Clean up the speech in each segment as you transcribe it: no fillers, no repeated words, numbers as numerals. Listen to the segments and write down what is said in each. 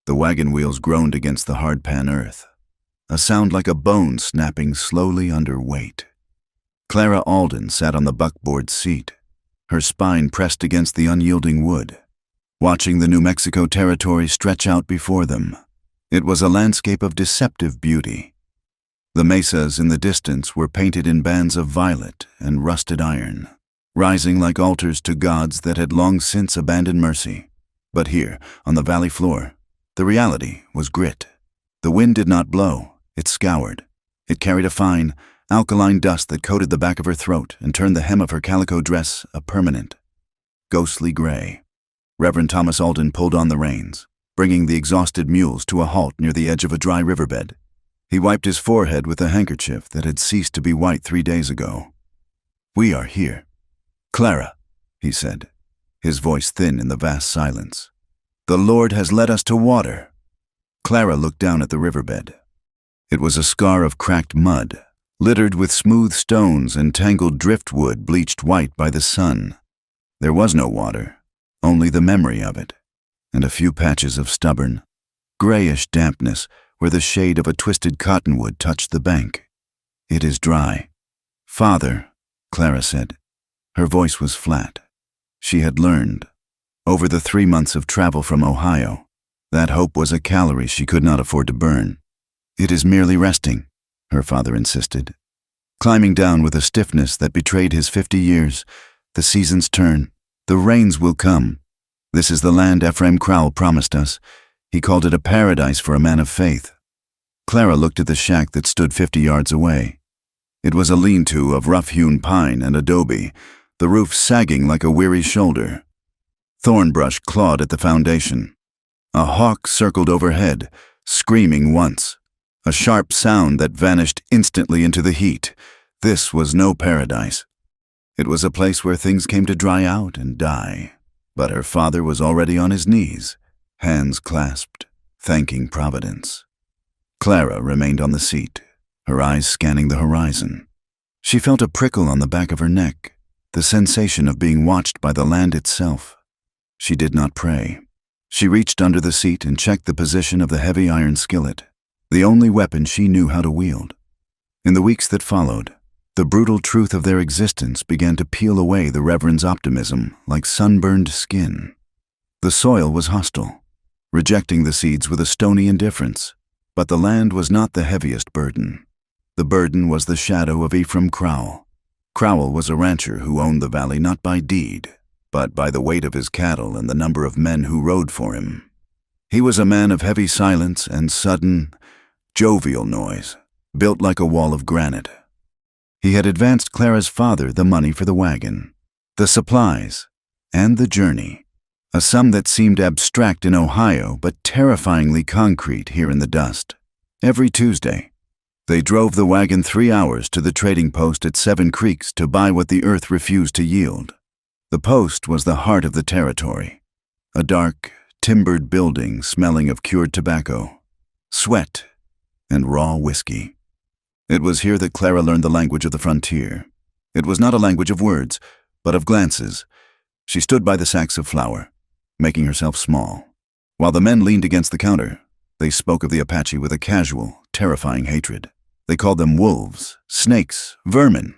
The wagon wheels groaned against the hardpan earth, a sound like a bone snapping slowly under weight. Clara Alden sat on the buckboard seat, her spine pressed against the unyielding wood, watching the New Mexico territory stretch out before them. It was a landscape of deceptive beauty. The mesas in the distance were painted in bands of violet and rusted iron, rising like altars to gods that had long since abandoned mercy. But here, on the valley floor, the reality was grit. The wind did not blow, it scoured. It carried a fine, alkaline dust that coated the back of her throat and turned the hem of her calico dress a permanent, ghostly gray. Reverend Thomas Alden pulled on the reins, bringing the exhausted mules to a halt near the edge of a dry riverbed. He wiped his forehead with a handkerchief that had ceased to be white 3 days ago. "We are here. Clara," he said, his voice thin in the vast silence. "The Lord has led us to water." Clara looked down at the riverbed. It was a scar of cracked mud, littered with smooth stones and tangled driftwood bleached white by the sun. There was no water, only the memory of it, and a few patches of stubborn, grayish dampness where the shade of a twisted cottonwood touched the bank. "It is dry." "Father," Clara said. Her voice was flat. She had learned, over the 3 months of travel from Ohio, that hope was a calorie she could not afford to burn. "It is merely resting," her father insisted. Climbing down with a stiffness that betrayed his 50 years, "The seasons turn. The rains will come. This is the land Ephraim Crowell promised us. He called it a paradise for a man of faith." Clara looked at the shack that stood 50 yards away. It was a lean-to of rough-hewn pine and adobe, the roof sagging like a weary shoulder. Thornbrush clawed at the foundation. A hawk circled overhead, screaming once, a sharp sound that vanished instantly into the heat. This was no paradise. It was a place where things came to dry out and die. But her father was already on his knees, hands clasped, thanking Providence. Clara remained on the seat, her eyes scanning the horizon. She felt a prickle on the back of her neck, the sensation of being watched by the land itself. She did not pray. She reached under the seat and checked the position of the heavy iron skillet, the only weapon she knew how to wield. In the weeks that followed, the brutal truth of their existence began to peel away the Reverend's optimism like sunburned skin. The soil was hostile, rejecting the seeds with a stony indifference, but the land was not the heaviest burden. The burden was the shadow of Ephraim Crowell. Crowell was a rancher who owned the valley not by deed, but by the weight of his cattle and the number of men who rode for him. He was a man of heavy silence and sudden, jovial noise, built like a wall of granite. He had advanced Clara's father the money for the wagon, the supplies, and the journey, a sum that seemed abstract in Ohio but terrifyingly concrete here in the dust. Every Tuesday, they drove the wagon 3 hours to the trading post at 7 Creeks to buy what the earth refused to yield. The post was the heart of the territory, a dark, timbered building smelling of cured tobacco, sweat, and raw whiskey. It was here that Clara learned the language of the frontier. It was not a language of words, but of glances. She stood by the sacks of flour, making herself small. While the men leaned against the counter, they spoke of the Apache with a casual, terrifying hatred. They called them wolves, snakes, vermin.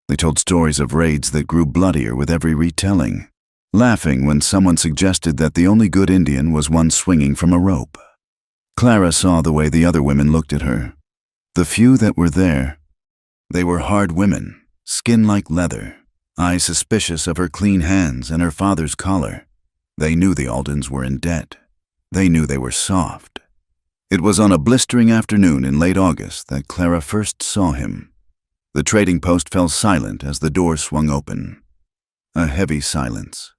They told stories of raids that grew bloodier with every retelling, laughing when someone suggested that the only good Indian was one swinging from a rope. Clara saw the way the other women looked at her. The few that were there, they were hard women, skin like leather, eyes suspicious of her clean hands and her father's collar. They knew the Aldens were in debt. They knew they were soft. It was on a blistering afternoon in late August that Clara first saw him. The trading post fell silent as the door swung open. A heavy silence,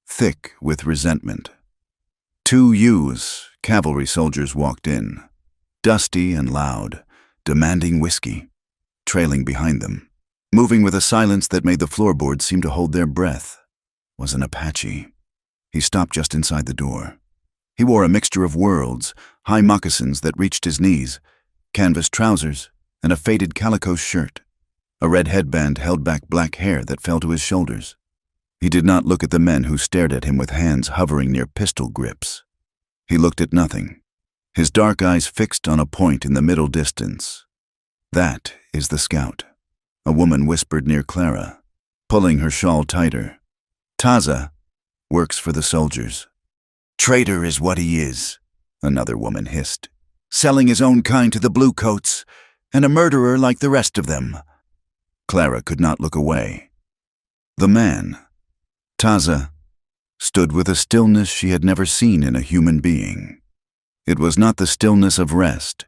thick with resentment. 2 ewes, cavalry soldiers, walked in, dusty and loud, demanding whiskey. Trailing behind them, moving with a silence that made the floorboards seem to hold their breath, was an Apache. He stopped just inside the door. He wore a mixture of worlds, high moccasins that reached his knees, canvas trousers, and a faded calico shirt. A red headband held back black hair that fell to his shoulders. He did not look at the men who stared at him with hands hovering near pistol grips. He looked at nothing, his dark eyes fixed on a point in the middle distance. "That is the scout," a woman whispered near Clara, pulling her shawl tighter. "Taza works for the soldiers." "Traitor is what he is," another woman hissed. "Selling his own kind to the bluecoats, and a murderer like the rest of them." Clara could not look away. The man, Taza, stood with a stillness she had never seen in a human being. It was not the stillness of rest.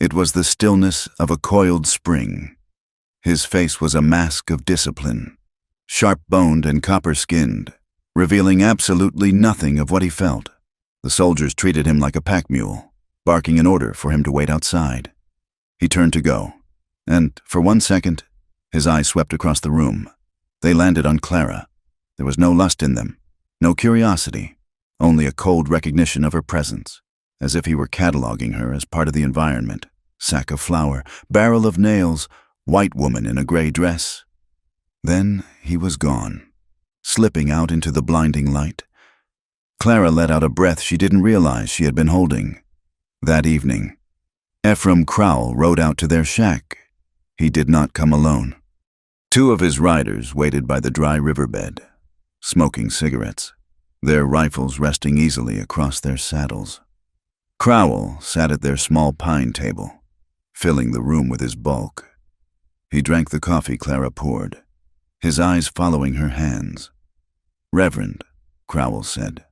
It was the stillness of a coiled spring. His face was a mask of discipline, sharp-boned and copper-skinned, revealing absolutely nothing of what he felt. The soldiers treated him like a pack mule, barking an order for him to wait outside. He turned to go, and, for 1 second, his eyes swept across the room. They landed on Clara. There was no lust in them, no curiosity, only a cold recognition of her presence, as if he were cataloging her as part of the environment. Sack of flour, barrel of nails, white woman in a gray dress. Then he was gone, slipping out into the blinding light. Clara let out a breath she didn't realize she had been holding. That evening, Ephraim Crowell rode out to their shack. He did not come alone. 2 of his riders waited by the dry riverbed, smoking cigarettes, their rifles resting easily across their saddles. Crowell sat at their small pine table, filling the room with his bulk. He drank the coffee Clara poured, his eyes following her hands. "Reverend," Crowell said,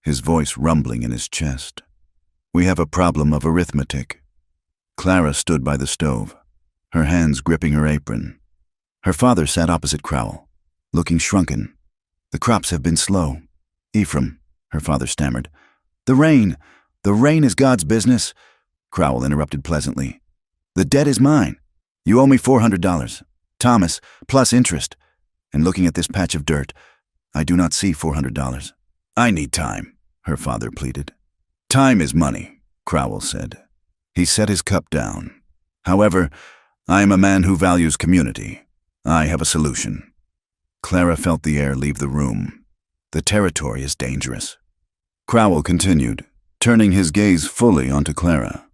his voice rumbling in his chest, "we have a problem of arithmetic." Clara stood by the stove, her hands gripping her apron. Her father sat opposite Crowell, looking shrunken. "The crops have been slow." "Ephraim," her father stammered. The rain is God's business," Crowell interrupted pleasantly. "The debt is mine. You owe me $400. Thomas, plus interest. And looking at this patch of dirt, I do not see $400. "I need time," her father pleaded. "Time is money," Crowell said. He set his cup down. "However, I am a man who values community. I have a solution." Clara felt the air leave the room. The territory is dangerous. Crowell continued, turning his gaze fully onto Clara.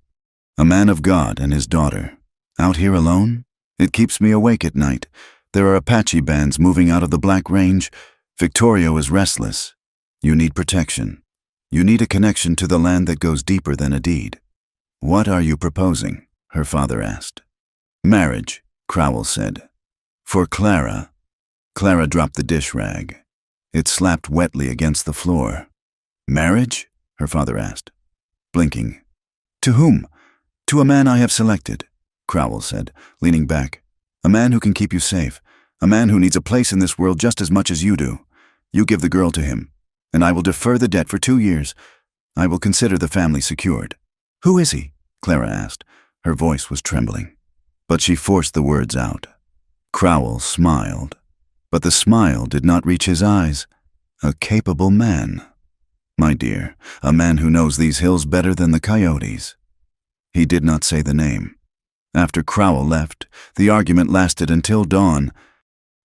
"A man of God and his daughter. Out here alone? It keeps me awake at night. There are Apache bands moving out of the Black Range. Victorio is restless. You need protection. You need a connection to the land that goes deeper than a deed." "What are you proposing?" her father asked. "Marriage," Crowell said. "For Clara." Clara dropped the dish rag. It slapped wetly against the floor. "Marriage?" her father asked, blinking. "To whom?" "To a man I have selected," Crowell said, leaning back. "A man who can keep you safe. A man who needs a place in this world just as much as you do. You give the girl to him, and I will defer the debt for 2 years. I will consider the family secured." "Who is he?" Clara asked. Her voice was trembling, but she forced the words out. Crowell smiled, but the smile did not reach his eyes. "A capable man. My dear, a man who knows these hills better than the coyotes." He did not say the name. After Crowell left, the argument lasted until dawn.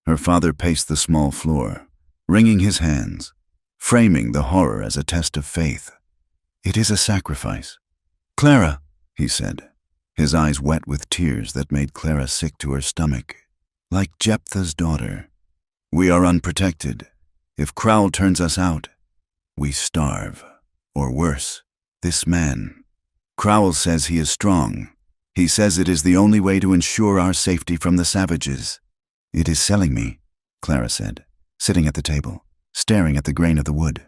Her father paced the small floor, wringing his hands, framing the horror as a test of faith. "It is a sacrifice." "Clara," he said, his eyes wet with tears that made Clara sick to her stomach. "Like Jephthah's daughter. We are unprotected. If Crowell turns us out, we starve. Or worse, this man. Crowell says he is strong. He says it is the only way to ensure our safety from the savages." "It is selling me," Clara said, sitting at the table, staring at the grain of the wood.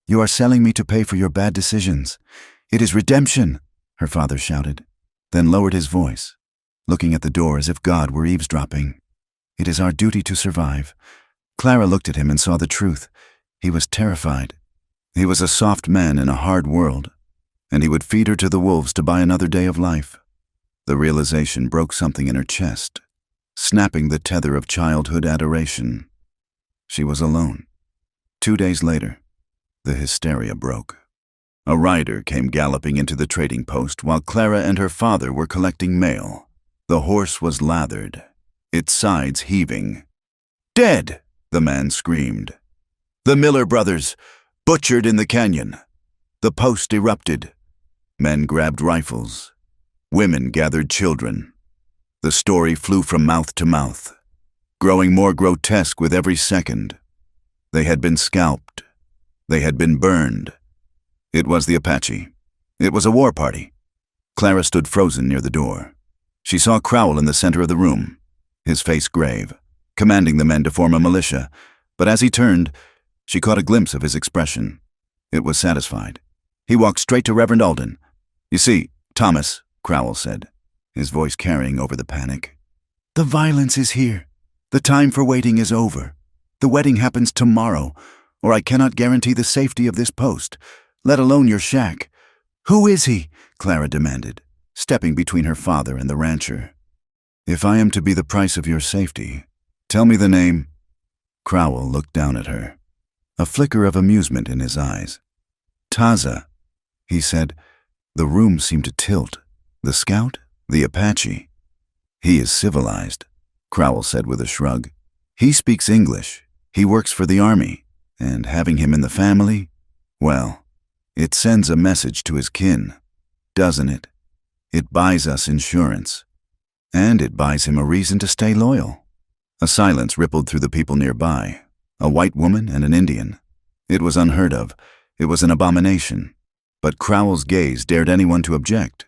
"You are selling me to pay for your bad decisions. It is redemption," her father shouted, then lowered his voice, looking at the door as if God were eavesdropping. "It is our duty to survive." Clara looked at him and saw the truth. He was terrified. He was a soft man in a hard world, and he would feed her to the wolves to buy another day of life. The realization broke something in her chest, snapping the tether of childhood adoration. She was alone. 2 days later, the hysteria broke. A rider came galloping into the trading post while Clara and her father were collecting mail. The horse was lathered, its sides heaving. "Dead!" the man screamed. "The Miller brothers, butchered in the canyon." The post erupted. Men grabbed rifles. Women gathered children. The story flew from mouth to mouth, growing more grotesque with every second. They had been scalped. They had been burned. It was the Apache. It was a war party. Clara stood frozen near the door. She saw Crowell in the center of the room, his face grave, commanding the men to form a militia, but as he turned, she caught a glimpse of his expression. It was satisfied. He walked straight to Reverend Alden. "You see, Thomas," Crowell said, his voice carrying over the panic, "the violence is here. The time for waiting is over. The wedding happens tomorrow, or I cannot guarantee the safety of this post, let alone your shack." "Who is he?" Clara demanded, stepping between her father and the rancher. "If I am to be the price of your safety, tell me the name." Crowell looked down at her, a flicker of amusement in his eyes. "Taza," he said. The room seemed to tilt. "The scout? The Apache?" "He is civilized," Crowell said with a shrug. "He speaks English. He works for the army, and having him in the family, well, it sends a message to his kin, doesn't it? It buys us insurance. And it buys him a reason to stay loyal." A silence rippled through the people nearby, a white woman and an Indian. It was unheard of. It was an abomination. But Crowell's gaze dared anyone to object.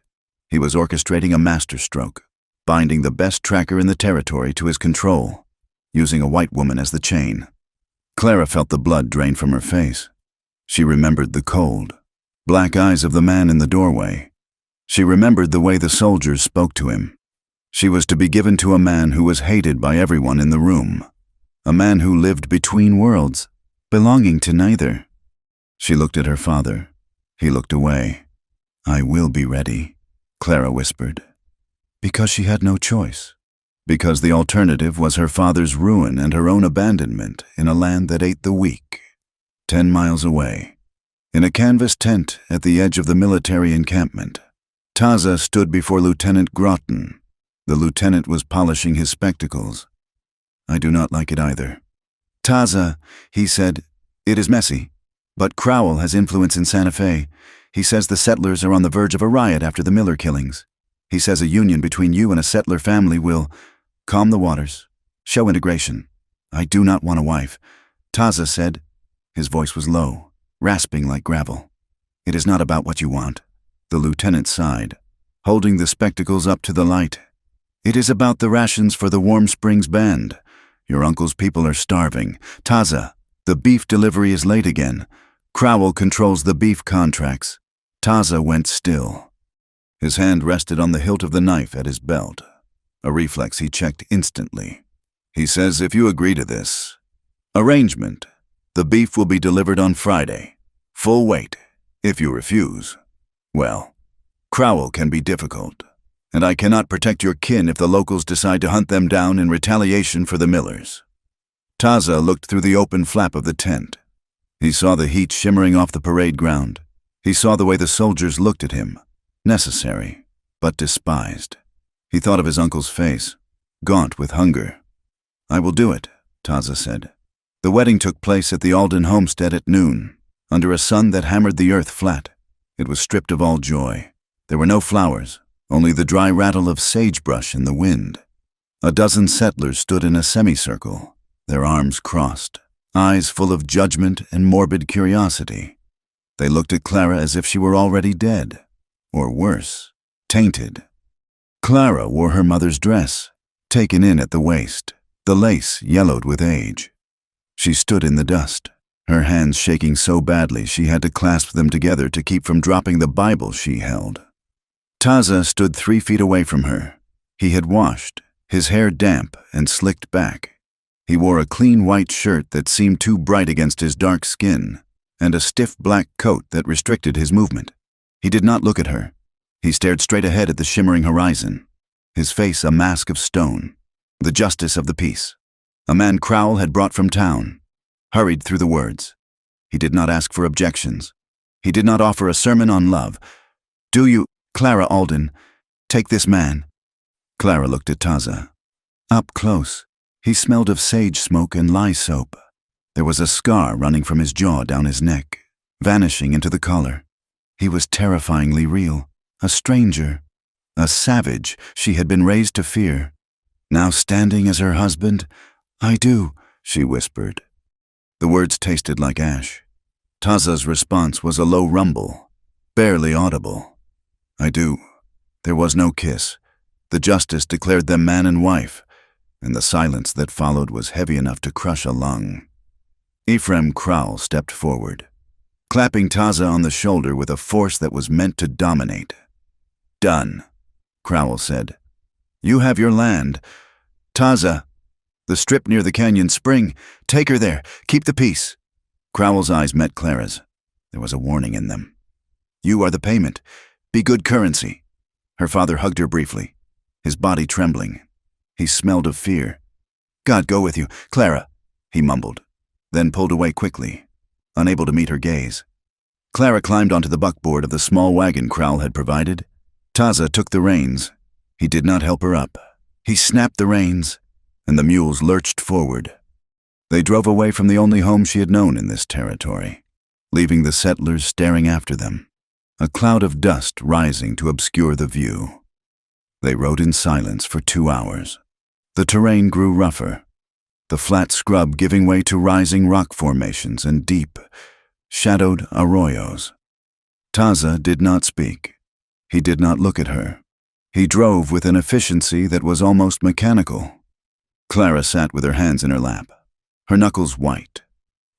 He was orchestrating a masterstroke, binding the best tracker in the territory to his control, using a white woman as the chain. Clara felt the blood drain from her face. She remembered the cold, black eyes of the man in the doorway. She remembered the way the soldiers spoke to him. She was to be given to a man who was hated by everyone in the room, a man who lived between worlds, belonging to neither. She looked at her father. He looked away. "I will be ready," Clara whispered. Because she had no choice. Because the alternative was her father's ruin and her own abandonment in a land that ate the weak. 10 miles away, in a canvas tent at the edge of the military encampment, Taza stood before Lieutenant Groton. The lieutenant was polishing his spectacles. "I do not like it either." "Taza," he said, "it is messy. But Crowell has influence in Santa Fe. He says the settlers are on the verge of a riot after the Miller killings. He says a union between you and a settler family will calm the waters, show integration. I do not want a wife." Taza said. His voice was low, rasping like gravel. "It is not about what you want." The lieutenant sighed, holding the spectacles up to the light. "It is about the rations for the Warm Springs band. Your uncle's people are starving. Taza, the beef delivery is late again. Crowell controls the beef contracts." Taza went still. His hand rested on the hilt of the knife at his belt, a reflex he checked instantly. He says if you agree to this arrangement, the beef will be delivered on Friday, full weight. If you refuse, well, Crowell can be difficult, and I cannot protect your kin if the locals decide to hunt them down in retaliation for the Millers. Taza looked through the open flap of the tent. He saw the heat shimmering off the parade ground. He saw the way the soldiers looked at him, necessary, but despised. He thought of his uncle's face, gaunt with hunger. "I will do it," Taza said. The wedding took place at the Alden homestead at noon, under a sun that hammered the earth flat. It was stripped of all joy. There were no flowers, only the dry rattle of sagebrush in the wind. A dozen settlers stood in a semicircle, their arms crossed, eyes full of judgment and morbid curiosity. They looked at Clara as if she were already dead, or worse, tainted. Clara wore her mother's dress, taken in at the waist, the lace yellowed with age. She stood in the dust, her hands shaking so badly she had to clasp them together to keep from dropping the Bible she held. Taza stood 3 feet away from her. He had washed, his hair damp and slicked back. He wore a clean white shirt that seemed too bright against his dark skin, and a stiff black coat that restricted his movement. He did not look at her. He stared straight ahead at the shimmering horizon, his face a mask of stone, the justice of the peace. A man Crowell had brought from town, hurried through the words. He did not ask for objections. He did not offer a sermon on love. "Do you, Clara Alden, take this man?" Clara looked at Taza. Up close, he smelled of sage smoke and lye soap. There was a scar running from his jaw down his neck, vanishing into the collar. He was terrifyingly real, a stranger, a savage she had been raised to fear. Now standing as her husband, "I do," she whispered. The words tasted like ash. Taza's response was a low rumble, barely audible. "I do." There was no kiss. The justice declared them man and wife, and the silence that followed was heavy enough to crush a lung. Ephraim Crowell stepped forward, clapping Taza on the shoulder with a force that was meant to dominate. "Done," Crowell said. "You have your land. Taza, the strip near the canyon spring, take her there. Keep the peace." Crowell's eyes met Clara's. There was a warning in them. "You are the payment. Be good currency." Her father hugged her briefly, his body trembling. He smelled of fear. "God go with you, Clara," he mumbled, then pulled away quickly, unable to meet her gaze. Clara climbed onto the buckboard of the small wagon Crowell had provided. Taza took the reins. He did not help her up. He snapped the reins, and the mules lurched forward. They drove away from the only home she had known in this territory, leaving the settlers staring after them, a cloud of dust rising to obscure the view. They rode in silence for 2 hours. The terrain grew rougher, the flat scrub giving way to rising rock formations and deep, shadowed arroyos. Taza did not speak. He did not look at her. He drove with an efficiency that was almost mechanical. Clara sat with her hands in her lap, her knuckles white.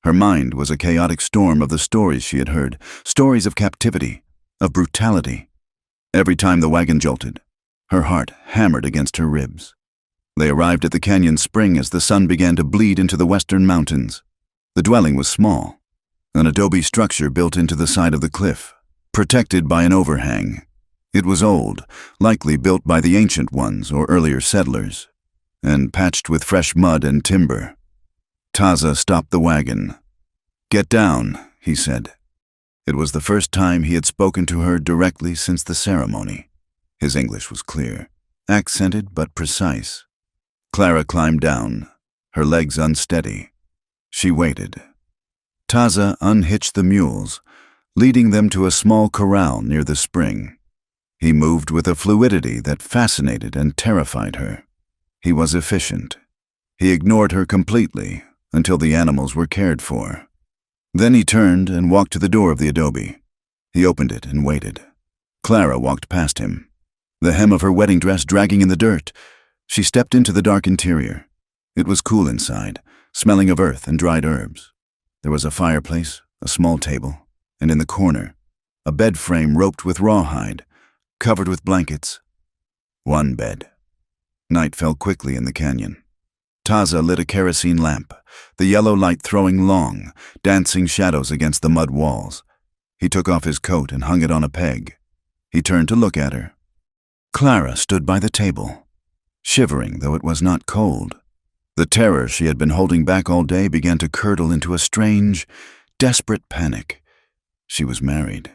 Her mind was a chaotic storm of the stories she had heard, stories of captivity, of brutality. Every time the wagon jolted, her heart hammered against her ribs. They arrived at the canyon spring as the sun began to bleed into the western mountains. The dwelling was small, an adobe structure built into the side of the cliff, protected by an overhang. It was old, likely built by the ancient ones or earlier settlers, and patched with fresh mud and timber. Taza stopped the wagon. "Get down," he said. It was the first time he had spoken to her directly since the ceremony. His English was clear, accented but precise. Clara climbed down, her legs unsteady. She waited. Taza unhitched the mules, leading them to a small corral near the spring. He moved with a fluidity that fascinated and terrified her. He was efficient. He ignored her completely until the animals were cared for. Then he turned and walked to the door of the adobe. He opened it and waited. Clara walked past him, the hem of her wedding dress dragging in the dirt. She stepped into the dark interior. It was cool inside, smelling of earth and dried herbs. There was a fireplace, a small table, and in the corner, a bed frame roped with rawhide, covered with blankets. One bed. Night fell quickly in the canyon. Taza lit a kerosene lamp, the yellow light throwing long, dancing shadows against the mud walls. He took off his coat and hung it on a peg. He turned to look at her. Clara stood by the table, shivering though it was not cold. The terror she had been holding back all day began to curdle into a strange, desperate panic. She was married.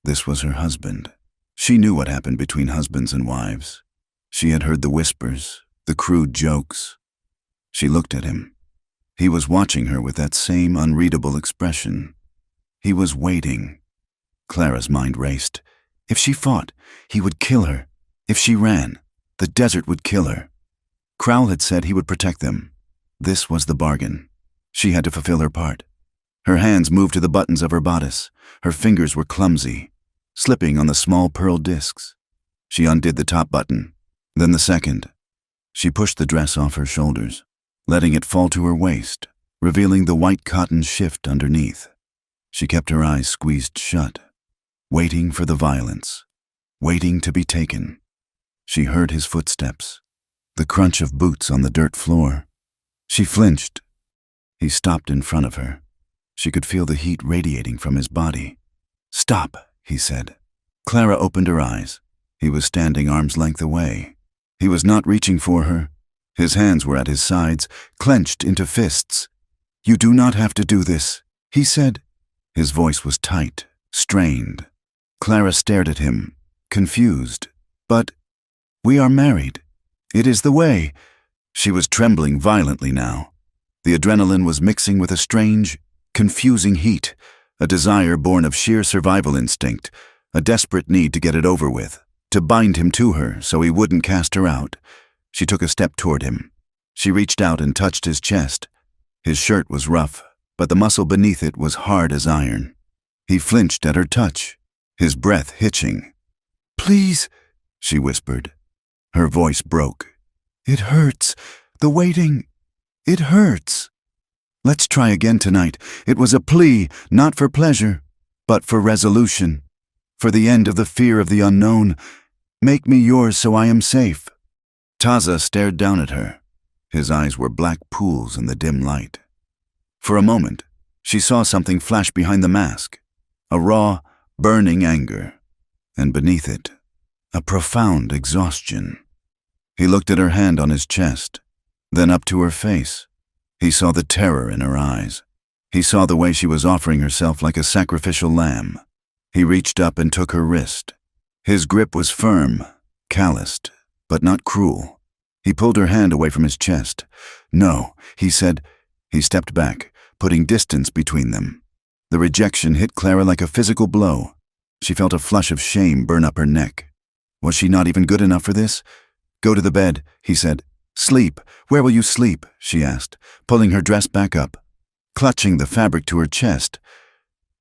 This was her husband. She knew what happened between husbands and wives. She had heard the whispers, the crude jokes. She looked at him. He was watching her with that same unreadable expression. He was waiting. Clara's mind raced. If she fought, he would kill her. If she ran, the desert would kill her. Crowell had said he would protect them. This was the bargain. She had to fulfill her part. Her hands moved to the buttons of her bodice. Her fingers were clumsy, slipping on the small pearl discs. She undid the top button, then the second. She pushed the dress off her shoulders, letting it fall to her waist, revealing the white cotton shift underneath. She kept her eyes squeezed shut, waiting for the violence, waiting to be taken. She heard his footsteps, the crunch of boots on the dirt floor. She flinched. He stopped in front of her. She could feel the heat radiating from his body. "Stop," he said. Clara opened her eyes. He was standing arm's length away. He was not reaching for her. His hands were at his sides, clenched into fists. "You do not have to do this," he said. His voice was tight, strained. Clara stared at him, confused. "But we are married. It is the way." She was trembling violently now. The adrenaline was mixing with a strange, confusing heat. a desire born of sheer survival instinct, a desperate need to get it over with, to bind him to her so he wouldn't cast her out. She took a step toward him. She reached out and touched his chest. His shirt was rough, but the muscle beneath it was hard as iron. He flinched at her touch, his breath hitching. "Please," she whispered. Her voice broke. "It hurts. The waiting. It hurts." "Let's try again tonight." It was a plea, not for pleasure, but for resolution, for the end of the fear of the unknown. "Make me yours so I am safe." Taza stared down at her. His eyes were black pools in the dim light. For a moment, she saw something flash behind the mask, a raw, burning anger, and beneath it, a profound exhaustion. He looked at her hand on his chest, then up to her face. He saw the terror in her eyes. He saw the way she was offering herself like a sacrificial lamb. He reached up and took her wrist. His grip was firm, calloused, but not cruel. He pulled her hand away from his chest. "No," he said. He stepped back, putting distance between them. The rejection hit Clara like a physical blow. She felt a flush of shame burn up her neck. Was she not even good enough for this? "Go to the bed," he said. "Sleep. Where will you sleep?" she asked, pulling her dress back up, clutching the fabric to her chest.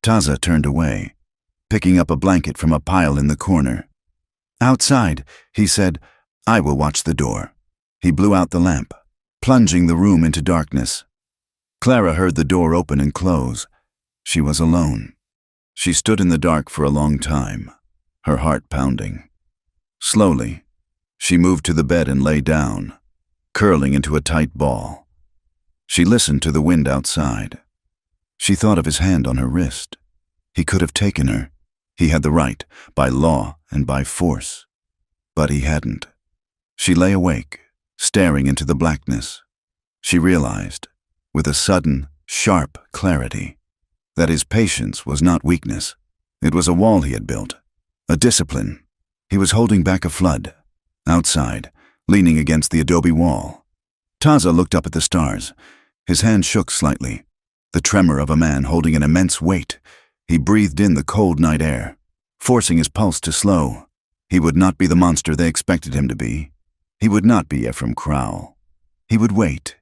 Taza turned away, picking up a blanket from a pile in the corner. "Outside," he said. "I will watch the door." He blew out the lamp, plunging the room into darkness. Clara heard the door open and close. She was alone. She stood in the dark for a long time, her heart pounding. Slowly, she moved to the bed and lay down, curling into a tight ball. She listened to the wind outside. She thought of his hand on her wrist. He could have taken her. He had the right, by law and by force. But he hadn't. She lay awake, staring into the blackness. She realized, with a sudden, sharp clarity, that his patience was not weakness. It was a wall he had built, a discipline. He was holding back a flood. Outside, leaning against the adobe wall. Taza looked up at the stars. His hand shook slightly, the tremor of a man holding an immense weight. He breathed in the cold night air, forcing his pulse to slow. He would not be the monster they expected him to be. He would not be Ephraim Crowell. He would wait,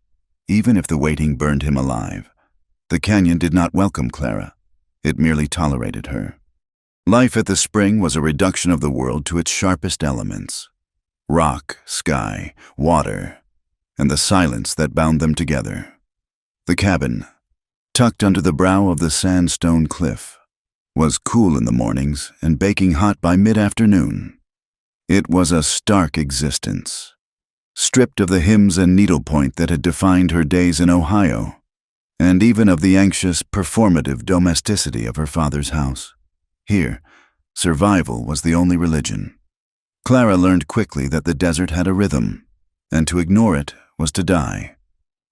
even if the waiting burned him alive. The canyon did not welcome Clara. It merely tolerated her. Life at the spring was a reduction of the world to its sharpest elements. Rock, sky, water, and the silence that bound them together. The cabin, tucked under the brow of the sandstone cliff, was cool in the mornings and baking hot by mid-afternoon. It was a stark existence, stripped of the hymns and needlepoint that had defined her days in Ohio, and even of the anxious, performative domesticity of her father's house. Here, survival was the only religion. Clara learned quickly that the desert had a rhythm, and to ignore it was to die.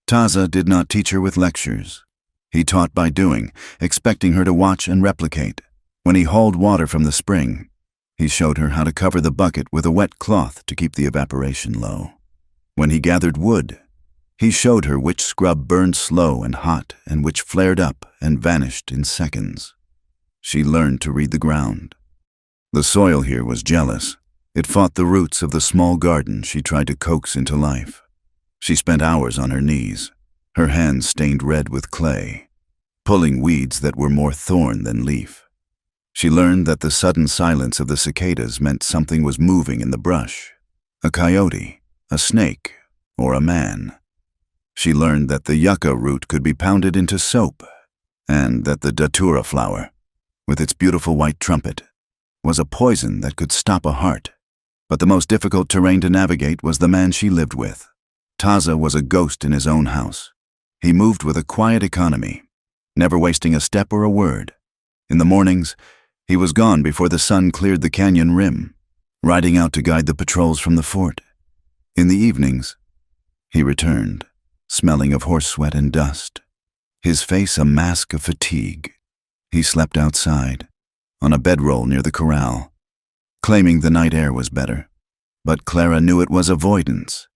Taza did not teach her with lectures. He taught by doing, expecting her to watch and replicate. When he hauled water from the spring, he showed her how to cover the bucket with a wet cloth to keep the evaporation low. When he gathered wood, he showed her which scrub burned slow and hot and which flared up and vanished in seconds. She learned to read the ground. The soil here was jealous. It fought the roots of the small garden she tried to coax into life. She spent hours on her knees, her hands stained red with clay, pulling weeds that were more thorn than leaf. She learned that the sudden silence of the cicadas meant something was moving in the brush, a coyote, a snake, or a man. She learned that the yucca root could be pounded into soap, and that the datura flower, with its beautiful white trumpet, was a poison that could stop a heart. But the most difficult terrain to navigate was the man she lived with. Taza was a ghost in his own house. He moved with a quiet economy, never wasting a step or a word. In the mornings, he was gone before the sun cleared the canyon rim, riding out to guide the patrols from the fort. In the evenings, he returned, smelling of horse sweat and dust, his face a mask of fatigue. He slept outside, on a bedroll near the corral, claiming the night air was better. But Clara knew it was avoidance.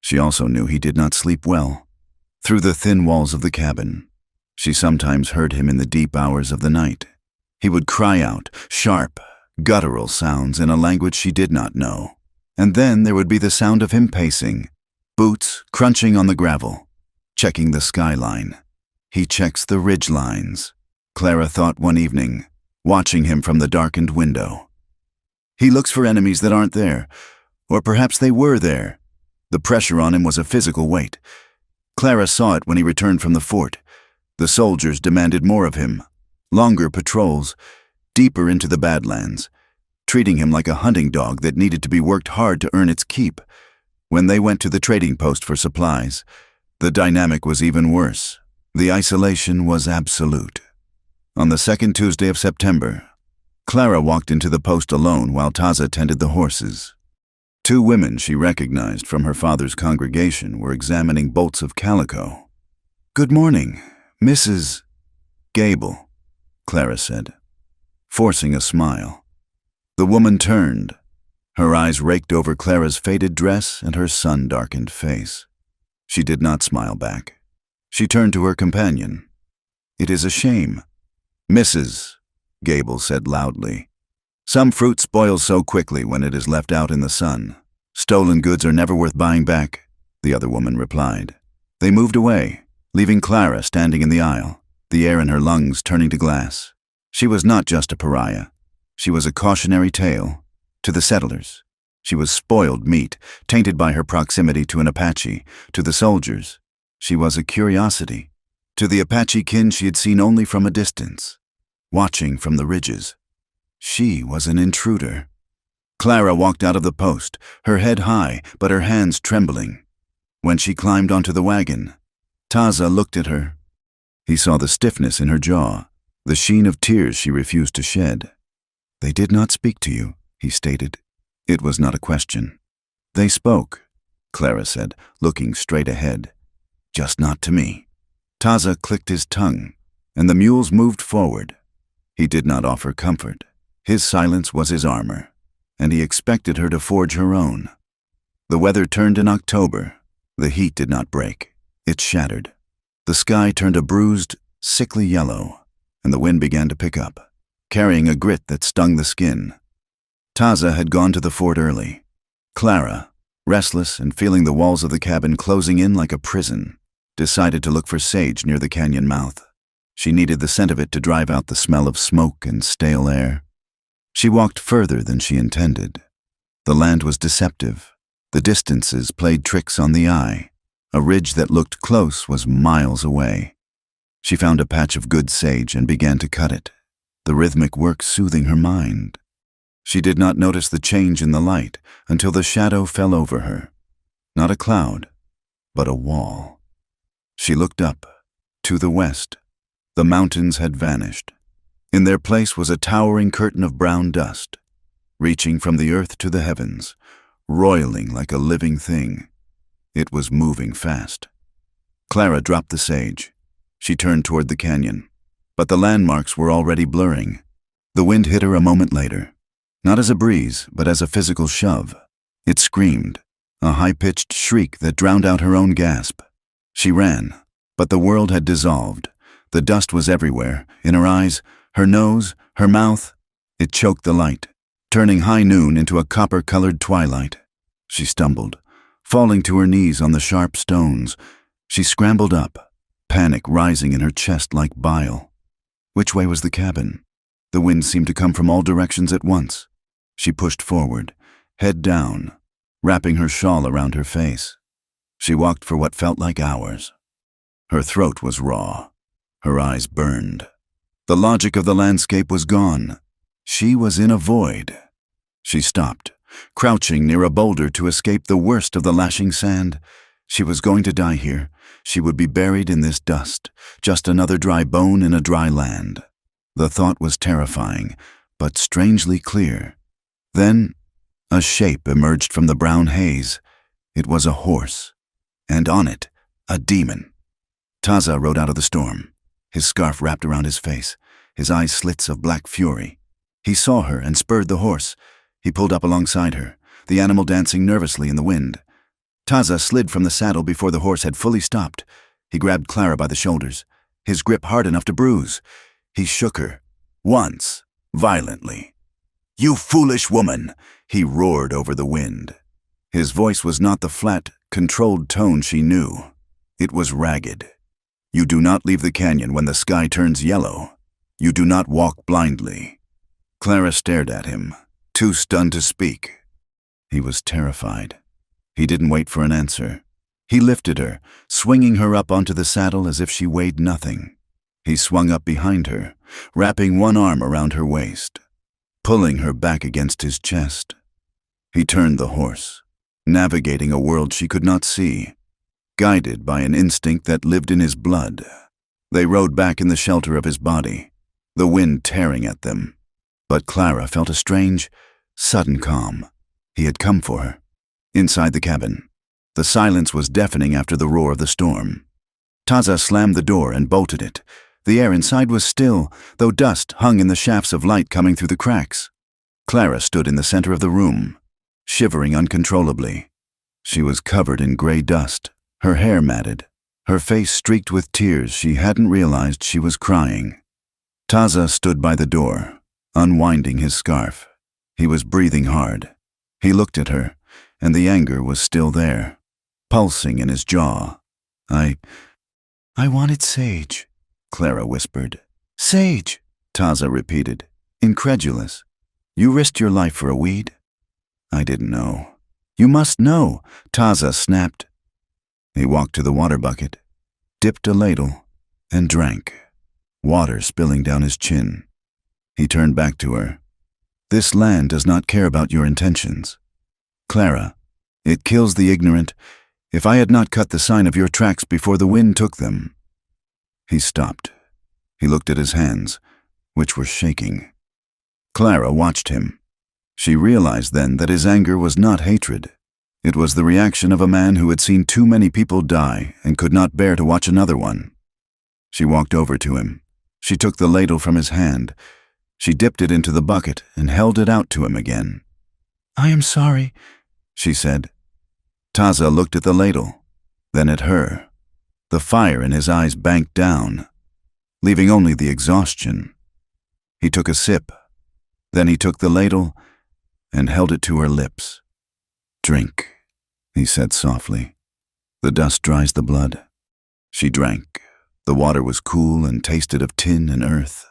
She also knew he did not sleep well. Through the thin walls of the cabin, She sometimes heard him in the deep hours of the night. He would cry out, sharp, guttural sounds in a language she did not know. And then there would be the sound of him pacing, boots crunching on the gravel, checking the skyline. He checks the ridge lines, Clara thought one evening, watching him from the darkened window. He looks for enemies that aren't there, or perhaps they were there. The pressure on him was a physical weight. Clara saw it when he returned from the fort. The soldiers demanded more of him, longer patrols, deeper into the Badlands, treating him like a hunting dog that needed to be worked hard to earn its keep. When they went to the trading post for supplies, the dynamic was even worse. The isolation was absolute. On the second Tuesday of September, Clara walked into the post alone while Taza tended the horses. Two women she recognized from her father's congregation were examining bolts of calico. "Good morning, Mrs. Gable," Clara said, forcing a smile. The woman turned. Her eyes raked over Clara's faded dress and her sun-darkened face. She did not smile back. She turned to her companion. "It is a shame," Mrs. Gable said loudly. "Some fruit spoils so quickly when it is left out in the sun. Stolen goods are never worth buying back," the other woman replied. They moved away, leaving Clara standing in the aisle, the air in her lungs turning to glass. She was not just a pariah. She was a cautionary tale. To the settlers, she was spoiled meat, tainted by her proximity to an Apache. To the soldiers, she was a curiosity. To the Apache kin she had seen only from a distance, watching from the ridges, she was an intruder. Clara walked out of the post, her head high, but her hands trembling. When she climbed onto the wagon, Taza looked at her. He saw the stiffness in her jaw, the sheen of tears she refused to shed. "They did not speak to you," he stated. It was not a question. "They spoke," Clara said, looking straight ahead. "Just not to me." Taza clicked his tongue, and the mules moved forward. He did not offer comfort. His silence was his armor, and he expected her to forge her own. The weather turned in October. The heat did not break. It shattered. The sky turned a bruised, sickly yellow, and the wind began to pick up, carrying a grit that stung the skin. Taza had gone to the fort early. Clara, restless and feeling the walls of the cabin closing in like a prison, decided to look for sage near the canyon mouth. She needed the scent of it to drive out the smell of smoke and stale air. She walked further than she intended. The land was deceptive. The distances played tricks on the eye. A ridge that looked close was miles away. She found a patch of good sage and began to cut it, the rhythmic work soothing her mind. She did not notice the change in the light until the shadow fell over her. Not a cloud, but a wall. She looked up. To the west, the mountains had vanished. In their place was a towering curtain of brown dust, reaching from the earth to the heavens, roiling like a living thing. It was moving fast. Clara dropped the sage. She turned toward the canyon, but the landmarks were already blurring. The wind hit her a moment later, not as a breeze, but as a physical shove. It screamed, a high-pitched shriek that drowned out her own gasp. She ran, but the world had dissolved. The dust was everywhere, in her eyes, her nose, her mouth. It choked the light, turning high noon into a copper-colored twilight. She stumbled, falling to her knees on the sharp stones. She scrambled up, panic rising in her chest like bile. Which way was the cabin? The wind seemed to come from all directions at once. She pushed forward, head down, wrapping her shawl around her face. She walked for what felt like hours. Her throat was raw. Her eyes burned. The logic of the landscape was gone. She was in a void. She stopped, crouching near a boulder to escape the worst of the lashing sand. She was going to die here. She would be buried in this dust, just another dry bone in a dry land. The thought was terrifying, but strangely clear. Then, a shape emerged from the brown haze. It was a horse, and on it, a demon. Taza rode out of the storm, his scarf wrapped around his face, his eyes slits of black fury. He saw her and spurred the horse. He pulled up alongside her, the animal dancing nervously in the wind. Taza slid from the saddle before the horse had fully stopped. He grabbed Clara by the shoulders. his grip hard enough to bruise. He shook her, once, violently. "You foolish woman!" he roared over the wind. His voice was not the flat, controlled tone she knew. It was ragged. "You do not leave the canyon when the sky turns yellow. You do not walk blindly." Clara stared at him, too stunned to speak. He was terrified. He didn't wait for an answer. He lifted her, swinging her up onto the saddle as if she weighed nothing. He swung up behind her, wrapping one arm around her waist, pulling her back against his chest. He turned the horse, navigating a world she could not see, guided by an instinct that lived in his blood. They rode back in the shelter of his body, the wind tearing at them. But Clara felt a strange, sudden calm. He had come for her. Inside the cabin, the silence was deafening after the roar of the storm. Taza slammed the door and bolted it. The air inside was still, though dust hung in the shafts of light coming through the cracks. Clara stood in the center of the room, shivering uncontrollably. She was covered in gray dust, her hair matted, her face streaked with tears. She hadn't realized she was crying. Taza stood by the door, unwinding his scarf. He was breathing hard. He looked at her, and the anger was still there, pulsing in his jaw. I wanted sage," Clara whispered. "Sage," Taza repeated, incredulous. "You risked your life for a weed?" "I didn't know." "You must know," Taza snapped. He walked to the water bucket, dipped a ladle, and drank, water spilling down his chin. He turned back to her. "This land does not care about your intentions. Clara, it kills the ignorant. If I had not cut the sign of your tracks before the wind took them." He stopped. He looked at his hands, which were shaking. Clara watched him. She realized then that his anger was not hatred. It was the reaction of a man who had seen too many people die and could not bear to watch another one. She walked over to him. She took the ladle from his hand. She dipped it into the bucket and held it out to him again. "I am sorry," she said. Taza looked at the ladle, then at her. The fire in his eyes banked down, leaving only the exhaustion. He took a sip. Then he took the ladle and held it to her lips. "Drink," he said softly. "The dust dries the blood." She drank. The water was cool and tasted of tin and earth.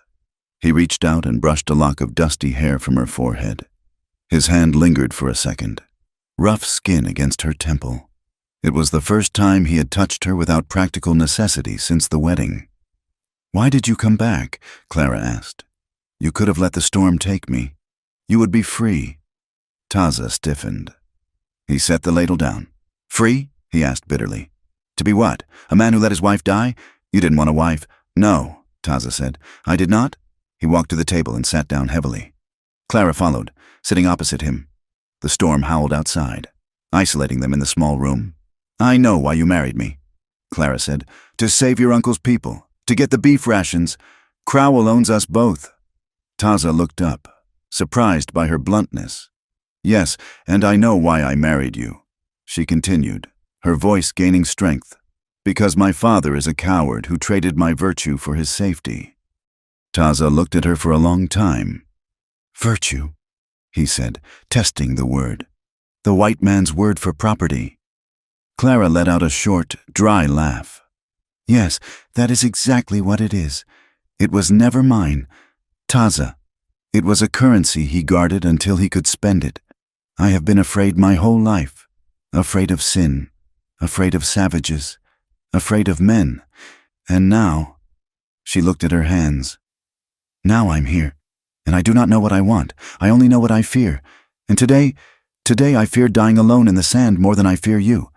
He reached out and brushed a lock of dusty hair from her forehead. His hand lingered for a second, rough skin against her temple. It was the first time he had touched her without practical necessity since the wedding. "Why did you come back?" Clara asked. "You could have let the storm take me. You would be free." Taza stiffened. He set the ladle down. "Free?" he asked bitterly. "To be what? A man who let his wife die? You didn't want a wife." "No," Taza said. "I did not?" He walked to the table and sat down heavily. Clara followed, sitting opposite him. The storm howled outside, isolating them in the small room. "I know why you married me," Clara said. "To save your uncle's people, to get the beef rations. Crowell owns us both." Taza looked up, surprised by her bluntness. "Yes, and I know why I married you," she continued, her voice gaining strength. "Because my father is a coward who traded my virtue for his safety." Taza looked at her for a long time. "Virtue," he said, testing the word. "The white man's word for property." Clara let out a short, dry laugh. "Yes, that is exactly what it is. It was never mine. Taza. It was a currency he guarded until he could spend it. I have been afraid my whole life. Afraid of sin. Afraid of savages. Afraid of men. And now," she looked at her hands. "Now I'm here, and I do not know what I want. I only know what I fear. And today I fear dying alone in the sand more than I fear you."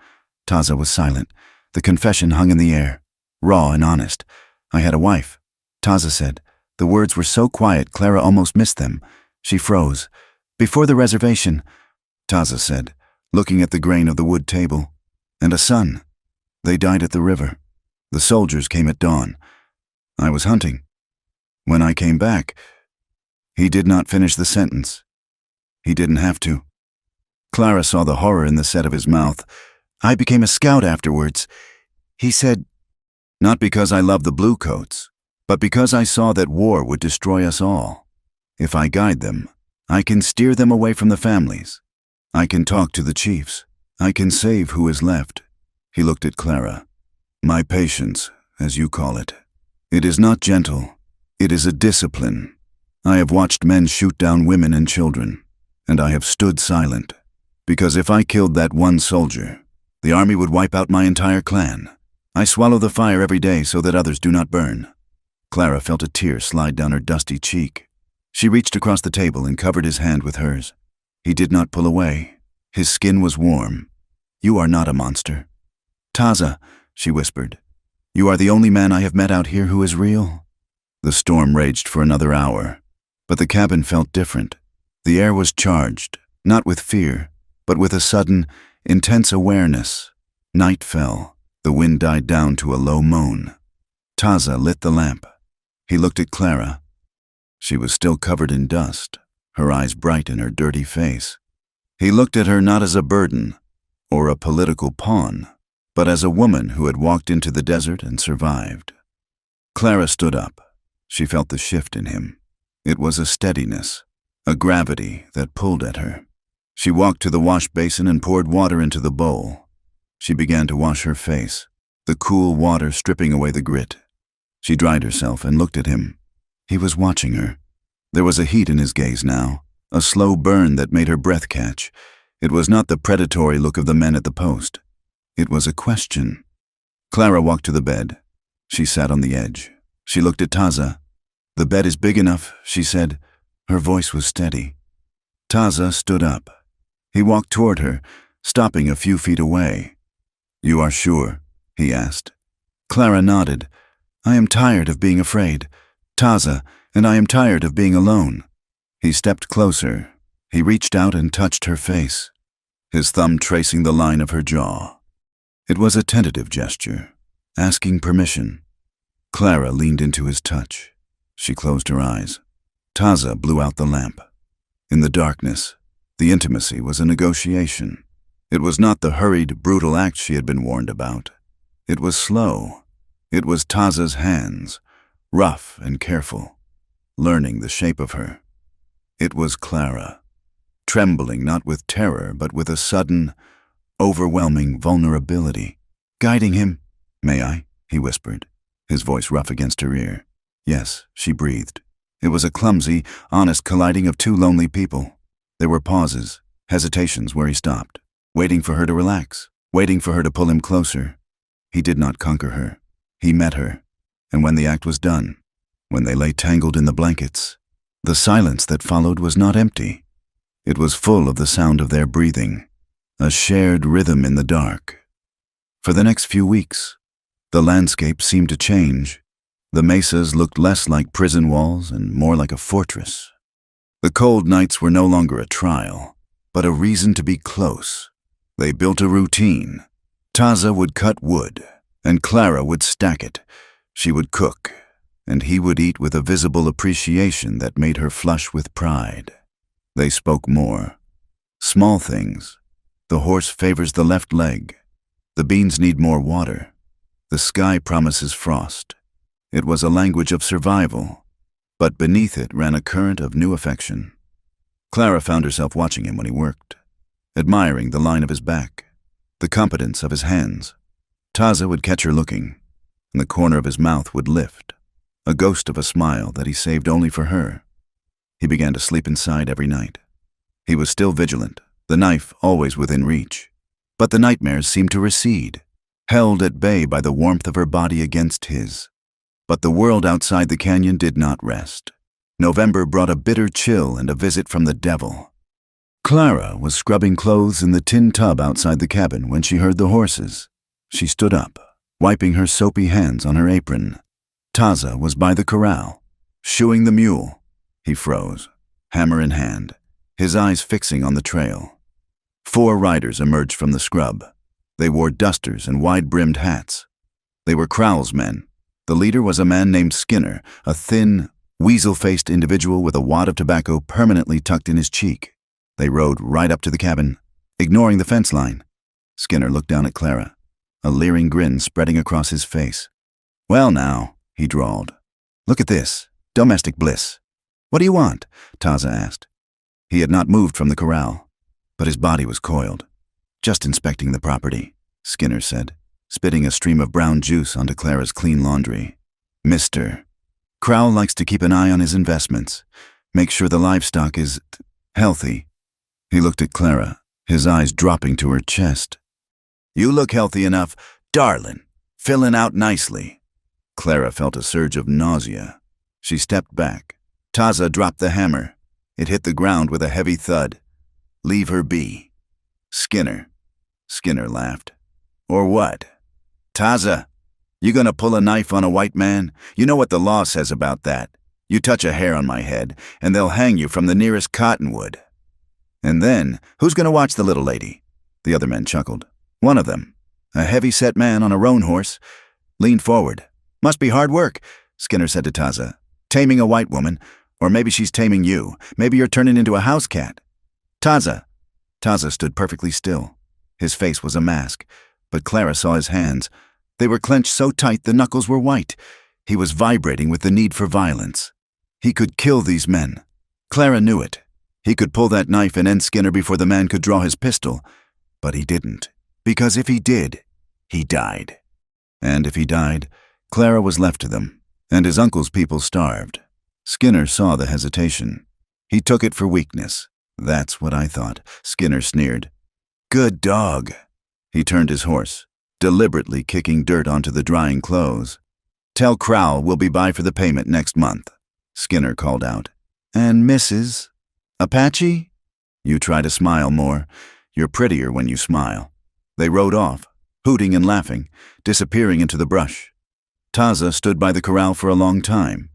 Taza was silent. The confession hung in the air, raw and honest. "I had a wife," Taza said. The words were so quiet Clara almost missed them. She froze. "Before the reservation," Taza said, looking at the grain of the wood table. "And a son. They died at the river. The soldiers came at dawn. I was hunting. When I came back..." He did not finish the sentence. He didn't have to. Clara saw the horror in the set of his mouth. "I became a scout afterwards." He said, Not because I love the bluecoats, but because I saw that war would destroy us all. If I guide them, I can steer them away from the families. I can talk to the chiefs. I can save who is left. He looked at Clara. My patience, as you call it. It is not gentle. It is a discipline. I have watched men shoot down women and children, and I have stood silent. Because if I killed that one soldier, the army would wipe out my entire clan. I swallow the fire every day so that others do not burn. Clara felt a tear slide down her dusty cheek. She reached across the table and covered his hand with hers. He did not pull away. His skin was warm. You are not a monster. Taza, she whispered. You are the only man I have met out here who is real. The storm raged for another hour, but the cabin felt different. The air was charged, not with fear, but with a sudden, intense awareness. Night fell. The wind died down to a low moan. Taza lit the lamp. He looked at Clara. She was still covered in dust, her eyes bright in her dirty face. He looked at her not as a burden or a political pawn, but as a woman who had walked into the desert and survived. Clara stood up. She felt the shift in him. It was a steadiness, a gravity that pulled at her. She walked to the wash basin and poured water into the bowl. She began to wash her face, the cool water stripping away the grit. She dried herself and looked at him. He was watching her. There was a heat in his gaze now, a slow burn that made her breath catch. It was not the predatory look of the men at the post. It was a question. Clara walked to the bed. She sat on the edge. She looked at Taza. The bed is big enough, she said. Her voice was steady. Taza stood up. He walked toward her, stopping a few feet away. You are sure? He asked. Clara nodded. I am tired of being afraid. Taza, and I am tired of being alone. He stepped closer. He reached out and touched her face, his thumb tracing the line of her jaw. It was a tentative gesture, asking permission. Clara leaned into his touch. She closed her eyes. Taza blew out the lamp. In the darkness, the intimacy was a negotiation. It was not the hurried, brutal act she had been warned about. It was slow. It was Taza's hands, rough and careful, learning the shape of her. It was Clara, trembling not with terror but with a sudden, overwhelming vulnerability. Guiding him. May I? He whispered, his voice rough against her ear. Yes, she breathed. It was a clumsy, honest colliding of two lonely people. There were pauses, hesitations where he stopped, waiting for her to relax, waiting for her to pull him closer. He did not conquer her. He met her. And when the act was done, when they lay tangled in the blankets, the silence that followed was not empty. It was full of the sound of their breathing, a shared rhythm in the dark. For the next few weeks, the landscape seemed to change. The mesas looked less like prison walls and more like a fortress. The cold nights were no longer a trial, but a reason to be close. They built a routine. Taza would cut wood, and Clara would stack it. She would cook, and he would eat with a visible appreciation that made her flush with pride. They spoke more. Small things. The horse favors the left leg. The beans need more water. The sky promises frost. It was a language of survival, but beneath it ran a current of new affection. Clara found herself watching him when he worked, admiring the line of his back, the competence of his hands. Taza would catch her looking, and the corner of his mouth would lift, a ghost of a smile that he saved only for her. He began to sleep inside every night. He was still vigilant, the knife always within reach, but the nightmares seemed to recede, held at bay by the warmth of her body against his. But the world outside the canyon did not rest. November brought a bitter chill and a visit from the devil. Clara was scrubbing clothes in the tin tub outside the cabin when she heard the horses. She stood up, wiping her soapy hands on her apron. Taza was by the corral, shoeing the mule. He froze, hammer in hand, his eyes fixing on the trail. 4 riders emerged from the scrub. They wore dusters and wide-brimmed hats. They were Crowell's men. The leader was a man named Skinner, a thin, weasel-faced individual with a wad of tobacco permanently tucked in his cheek. They rode right up to the cabin, ignoring the fence line. Skinner looked down at Clara, a leering grin spreading across his face. Well now, he drawled. Look at this. Domestic bliss. What do you want? Taza asked. He had not moved from the corral, but his body was coiled. Just inspecting the property, Skinner said, spitting a stream of brown juice onto Clara's clean laundry. Mr. Crowell likes to keep an eye on his investments, make sure the livestock is healthy. He looked at Clara, his eyes dropping to her chest. You look healthy enough, darlin', filling out nicely. Clara felt a surge of nausea. She stepped back. Taza dropped the hammer. It hit the ground with a heavy thud. Leave her be. Skinner laughed. Or what? Taza, you gonna pull a knife on a white man? You know what the law says about that. You touch a hair on my head, and they'll hang you from the nearest cottonwood. And then, who's gonna watch the little lady? The other men chuckled. One of them, a heavy-set man on a roan horse, leaned forward. Must be hard work, Skinner said to Taza. Taming a white woman, or maybe she's taming you. Maybe you're turning into a house cat. Taza stood perfectly still. His face was a mask, but Clara saw his hands. They were clenched so tight the knuckles were white. He was vibrating with the need for violence. He could kill these men. Clara knew it. He could pull that knife and end Skinner before the man could draw his pistol. But he didn't, because if he did, he died. And if he died, Clara was left to them, and his uncle's people starved. Skinner saw the hesitation. He took it for weakness. That's what I thought, Skinner sneered. Good dog. He turned his horse, deliberately kicking dirt onto the drying clothes. Tell Crowell we'll be by for the payment next month, Skinner called out. And Mrs. Apache? You try to smile more. You're prettier when you smile. They rode off, hooting and laughing, disappearing into the brush. Taza stood by the corral for a long time.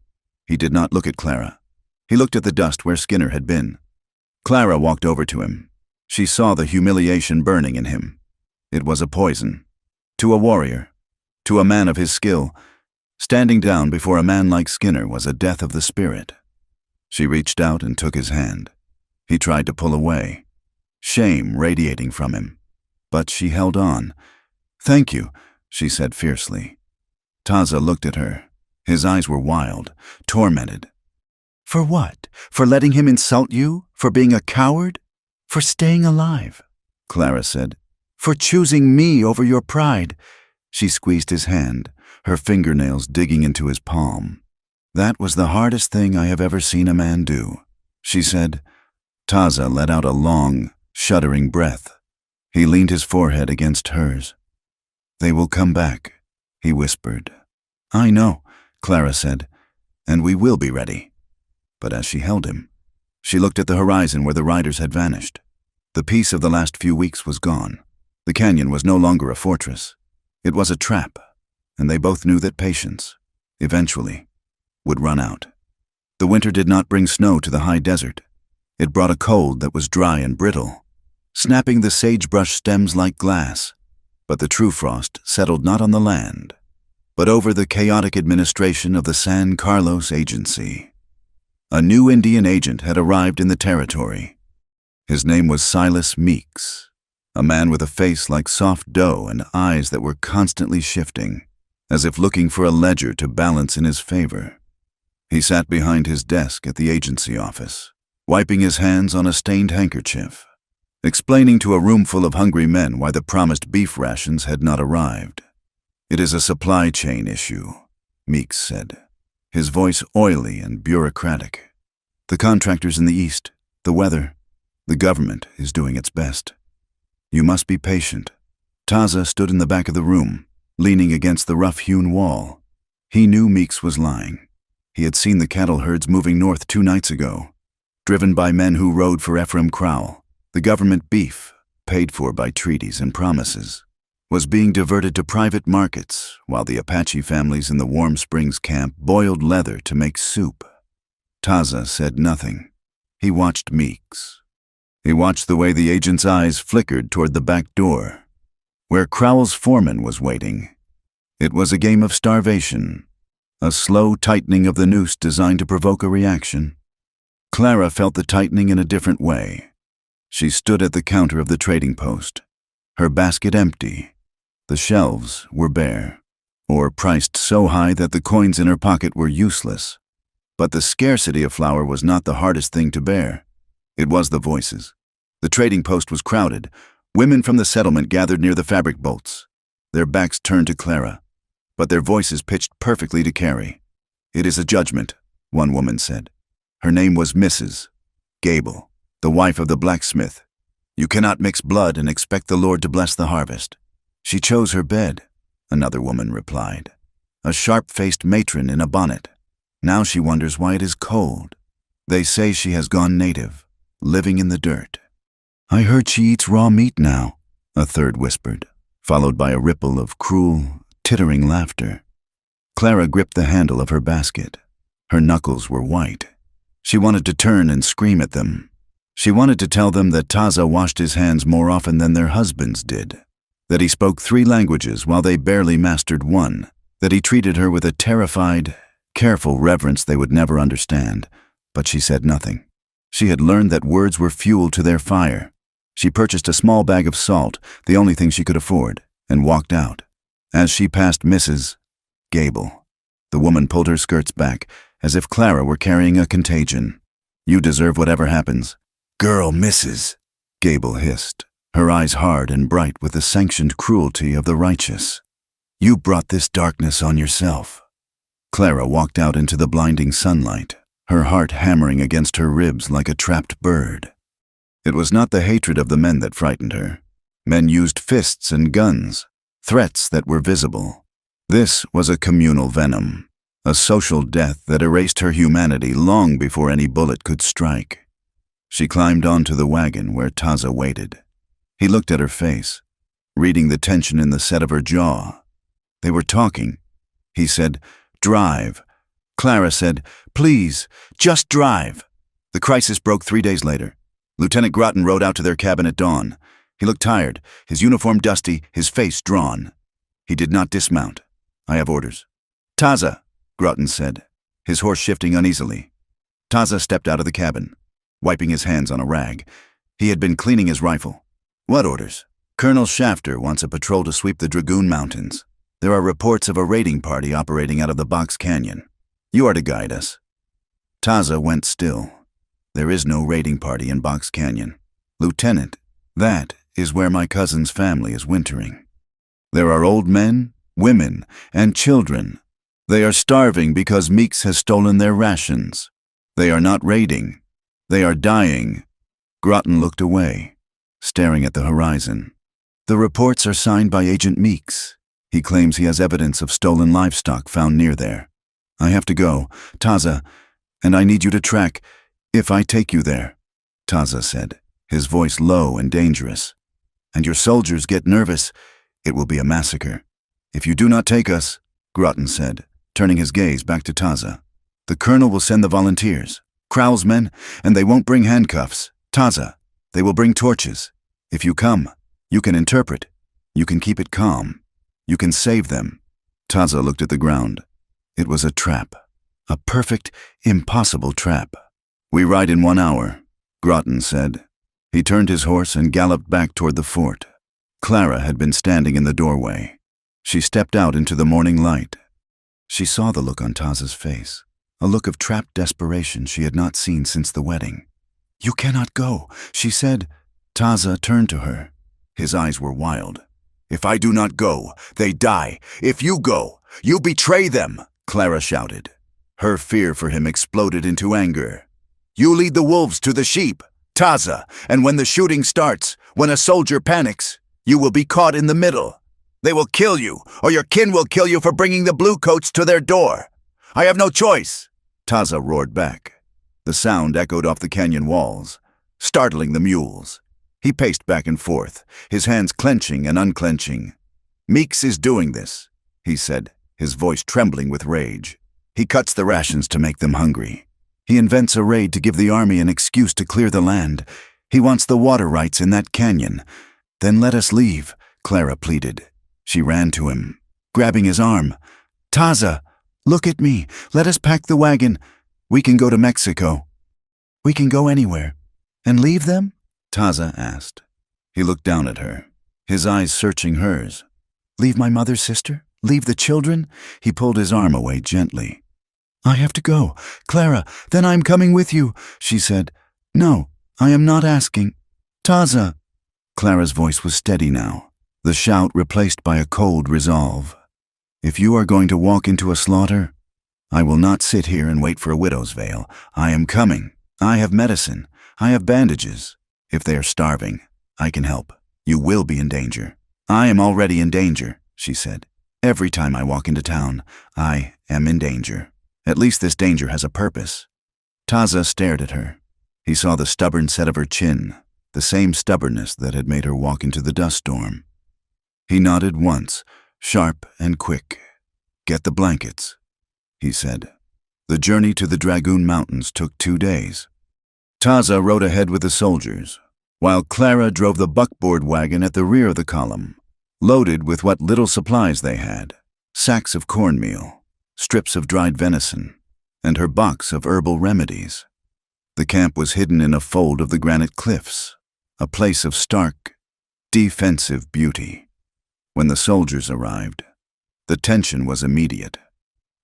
He did not look at Clara. He looked at the dust where Skinner had been. Clara walked over to him. She saw the humiliation burning in him. It was a poison. To a warrior, to a man of his skill, standing down before a man like Skinner was a death of the spirit. She reached out and took his hand. He tried to pull away, shame radiating from him. But she held on. Thank you, she said fiercely. Taza looked at her. His eyes were wild, tormented. For what? For letting him insult you? For being a coward? For staying alive? Clara said. For choosing me over your pride. She squeezed his hand, her fingernails digging into his palm. That was the hardest thing I have ever seen a man do, she said. Taza let out a long, shuddering breath. He leaned his forehead against hers. They will come back, he whispered. I know, Clara said, and we will be ready. But as she held him, she looked at the horizon where the riders had vanished. The peace of the last few weeks was gone. The canyon was no longer a fortress. It was a trap, and they both knew that patience, eventually, would run out. The winter did not bring snow to the high desert. It brought a cold that was dry and brittle, snapping the sagebrush stems like glass. But the true frost settled not on the land, but over the chaotic administration of the San Carlos Agency. A new Indian agent had arrived in the territory. His name was Silas Meeks, a man with a face like soft dough and eyes that were constantly shifting, as if looking for a ledger to balance in his favor. He sat behind his desk at the agency office, wiping his hands on a stained handkerchief, explaining to a room full of hungry men why the promised beef rations had not arrived. It is a supply chain issue, Meeks said, his voice oily and bureaucratic. The contractors in the East, the weather, the government is doing its best. You must be patient. Taza stood in the back of the room, leaning against the rough-hewn wall. He knew Meeks was lying. He had seen the cattle herds moving north 2 nights ago, driven by men who rode for Ephraim Crowell. The government beef, paid for by treaties and promises, was being diverted to private markets while the Apache families in the Warm Springs camp boiled leather to make soup. Taza said nothing. He watched Meeks. He watched the way the agent's eyes flickered toward the back door, where Crowell's foreman was waiting. It was a game of starvation, a slow tightening of the noose designed to provoke a reaction. Clara felt the tightening in a different way. She stood at the counter of the trading post, her basket empty. The shelves were bare. or priced so high that the coins in her pocket were useless. But the scarcity of flour was not the hardest thing to bear. It was the voices. The trading post was crowded. Women from the settlement gathered near the fabric bolts. Their backs turned to Clara, but their voices pitched perfectly to carry. "It is a judgment," one woman said. Her name was Mrs. Gable, the wife of the blacksmith. "You cannot mix blood and expect the Lord to bless the harvest." "She chose her bed," another woman replied. "A sharp-faced matron in a bonnet. Now she wonders why it is cold. They say she has gone native, living in the dirt." "I heard she eats raw meat now," a third whispered, followed by a ripple of cruel, tittering laughter. Clara gripped the handle of her basket. Her knuckles were white. She wanted to turn and scream at them. She wanted to tell them that Taza washed his hands more often than their husbands did, that he spoke 3 languages while they barely mastered 1, that he treated her with a terrified, careful reverence they would never understand, but she said nothing. She had learned that words were fuel to their fire. She purchased a small bag of salt, the only thing she could afford, and walked out. As she passed Mrs. Gable, the woman pulled her skirts back, as if Clara were carrying a contagion. "You deserve whatever happens." "Girl, Mrs." Gable hissed, her eyes hard and bright with the sanctioned cruelty of the righteous. "You brought this darkness on yourself." Clara walked out into the blinding sunlight, her heart hammering against her ribs like a trapped bird. It was not the hatred of the men that frightened her. Men used fists and guns, threats that were visible. This was a communal venom, a social death that erased her humanity long before any bullet could strike. She climbed onto the wagon where Taza waited. He looked at her face, reading the tension in the set of her jaw. They were talking. He said, "Drive." Clara said, "Please, just drive." The crisis broke 3 days later. Lieutenant Groton rode out to their cabin at dawn. He looked tired, his uniform dusty, his face drawn. He did not dismount. "I have orders." "Taza," Groton said, his horse shifting uneasily. Taza stepped out of the cabin, wiping his hands on a rag. He had been cleaning his rifle. "What orders?" "Colonel Shafter wants a patrol to sweep the Dragoon Mountains. There are reports of a raiding party operating out of the Box Canyon. You are to guide us." Taza went still. "There is no raiding party in Box Canyon. Lieutenant, that is where my cousin's family is wintering. There are old men, women, and children. They are starving because Meeks has stolen their rations. They are not raiding. They are dying." Groton looked away, staring at the horizon. "The reports are signed by Agent Meeks. He claims he has evidence of stolen livestock found near there. I have to go, Taza, and I need you to track, if I take you there," Taza said, his voice low and dangerous. "And your soldiers get nervous. It will be a massacre. If you do not take us," Groton said, turning his gaze back to Taza, "the colonel will send the volunteers, Crowell's men, and they won't bring handcuffs. Taza, they will bring torches. If you come, you can interpret. You can keep it calm. You can save them." Taza looked at the ground. It was a trap. A perfect, impossible trap. "We ride in 1 hour," Groton said. He turned his horse and galloped back toward the fort. Clara had been standing in the doorway. She stepped out into the morning light. She saw the look on Taza's face, a look of trapped desperation she had not seen since the wedding. "You cannot go," she said. Taza turned to her. His eyes were wild. "If I do not go, they die. If you go, you betray them," Clara shouted. Her fear for him exploded into anger. "You lead the wolves to the sheep, Taza, and when the shooting starts, when a soldier panics, you will be caught in the middle. They will kill you, or your kin will kill you for bringing the bluecoats to their door. I have no choice," Taza roared back. The sound echoed off the canyon walls, startling the mules. He paced back and forth, his hands clenching and unclenching. "Meeks is doing this," he said, his voice trembling with rage. "He cuts the rations to make them hungry. He invents a raid to give the army an excuse to clear the land. He wants the water rights in that canyon. Then let us leave," Clara pleaded. She ran to him, grabbing his arm. "Taza, look at me. Let us pack the wagon. We can go to Mexico." "We can go anywhere. And leave them?" Taza asked. He looked down at her, his eyes searching hers. "Leave my mother's sister?" Leave the children? He pulled his arm away gently. I have to go. Clara, then I am coming with you, she said. No, I am not asking. Taza. Clara's voice was steady now, the shout replaced by a cold resolve. If you are going to walk into a slaughter, I will not sit here and wait for a widow's veil. I am coming. I have medicine. I have bandages. If they are starving, I can help. You will be in danger. I am already in danger, she said. Every time I walk into town, I am in danger. At least this danger has a purpose. Taza stared at her. He saw the stubborn set of her chin, the same stubbornness that had made her walk into the dust storm. He nodded once, sharp and quick. Get the blankets, he said. The journey to the Dragoon Mountains took 2 days. Taza rode ahead with the soldiers, while Clara drove the buckboard wagon at the rear of the column, loaded with what little supplies they had, sacks of cornmeal, strips of dried venison, and her box of herbal remedies. The camp was hidden in a fold of the granite cliffs, a place of stark, defensive beauty. When the soldiers arrived, the tension was immediate.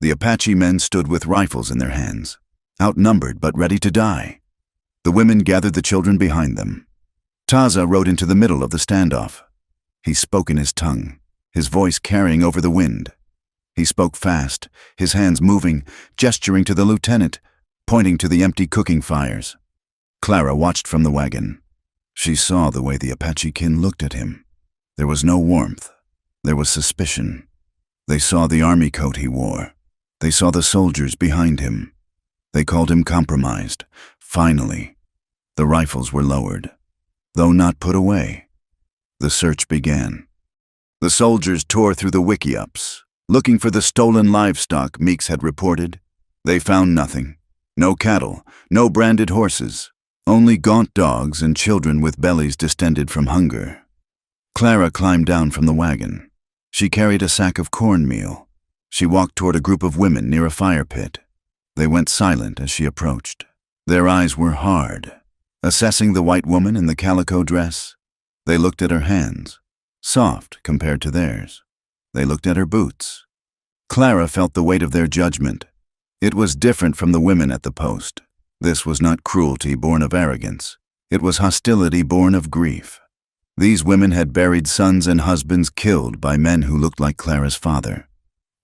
The Apache men stood with rifles in their hands, outnumbered but ready to die. The women gathered the children behind them. Taza rode into the middle of the standoff. He spoke in his tongue, his voice carrying over the wind. He spoke fast, his hands moving, gesturing to the lieutenant, pointing to the empty cooking fires. Clara watched from the wagon. She saw the way the Apache kin looked at him. There was no warmth. There was suspicion. They saw the army coat he wore. They saw the soldiers behind him. They called him compromised. Finally, the rifles were lowered, though not put away. The search began. The soldiers tore through the wiki-ups, looking for the stolen livestock Meeks had reported. They found nothing. No cattle, no branded horses, only gaunt dogs and children with bellies distended from hunger. Clara climbed down from the wagon. She carried a sack of cornmeal. She walked toward a group of women near a fire pit. They went silent as she approached. Their eyes were hard, assessing the white woman in the calico dress. They looked at her hands, soft compared to theirs. They looked at her boots. Clara felt the weight of their judgment. It was different from the women at the post. This was not cruelty born of arrogance. It was hostility born of grief. These women had buried sons and husbands killed by men who looked like Clara's father.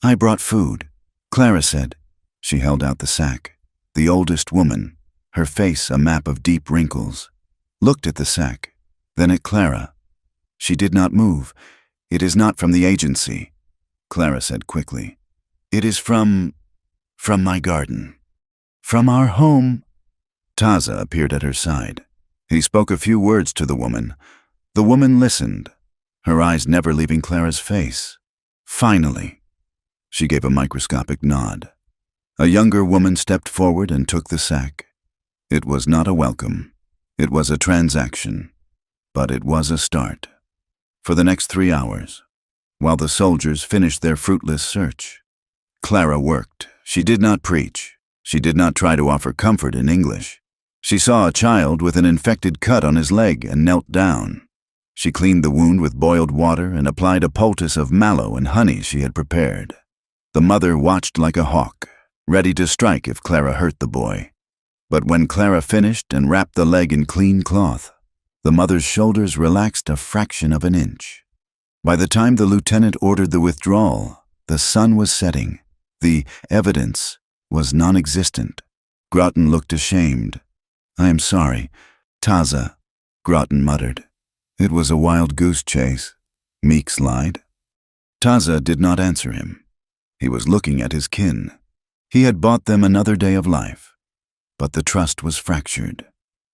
I brought food, Clara said. She held out the sack. The oldest woman, her face a map of deep wrinkles, looked at the sack, then at Clara. She did not move. It is not from the agency, Clara said quickly. It is from my garden. From our home. Taza appeared at her side. He spoke a few words to the woman. The woman listened, her eyes never leaving Clara's face. Finally, she gave a microscopic nod. A younger woman stepped forward and took the sack. It was not a welcome. It was a transaction. But it was a start. For the next 3 hours, while the soldiers finished their fruitless search, Clara worked. She did not preach. She did not try to offer comfort in English. She saw a child with an infected cut on his leg and knelt down. She cleaned the wound with boiled water and applied a poultice of mallow and honey she had prepared. The mother watched like a hawk, ready to strike if Clara hurt the boy. But when Clara finished and wrapped the leg in clean cloth, the mother's shoulders relaxed a fraction of an inch. By the time the lieutenant ordered the withdrawal, the sun was setting. The evidence was non-existent. Groton looked ashamed. I am sorry, Taza, Groton muttered. It was a wild goose chase, Meeks lied. Taza did not answer him. He was looking at his kin. He had bought them another day of life. But the trust was fractured.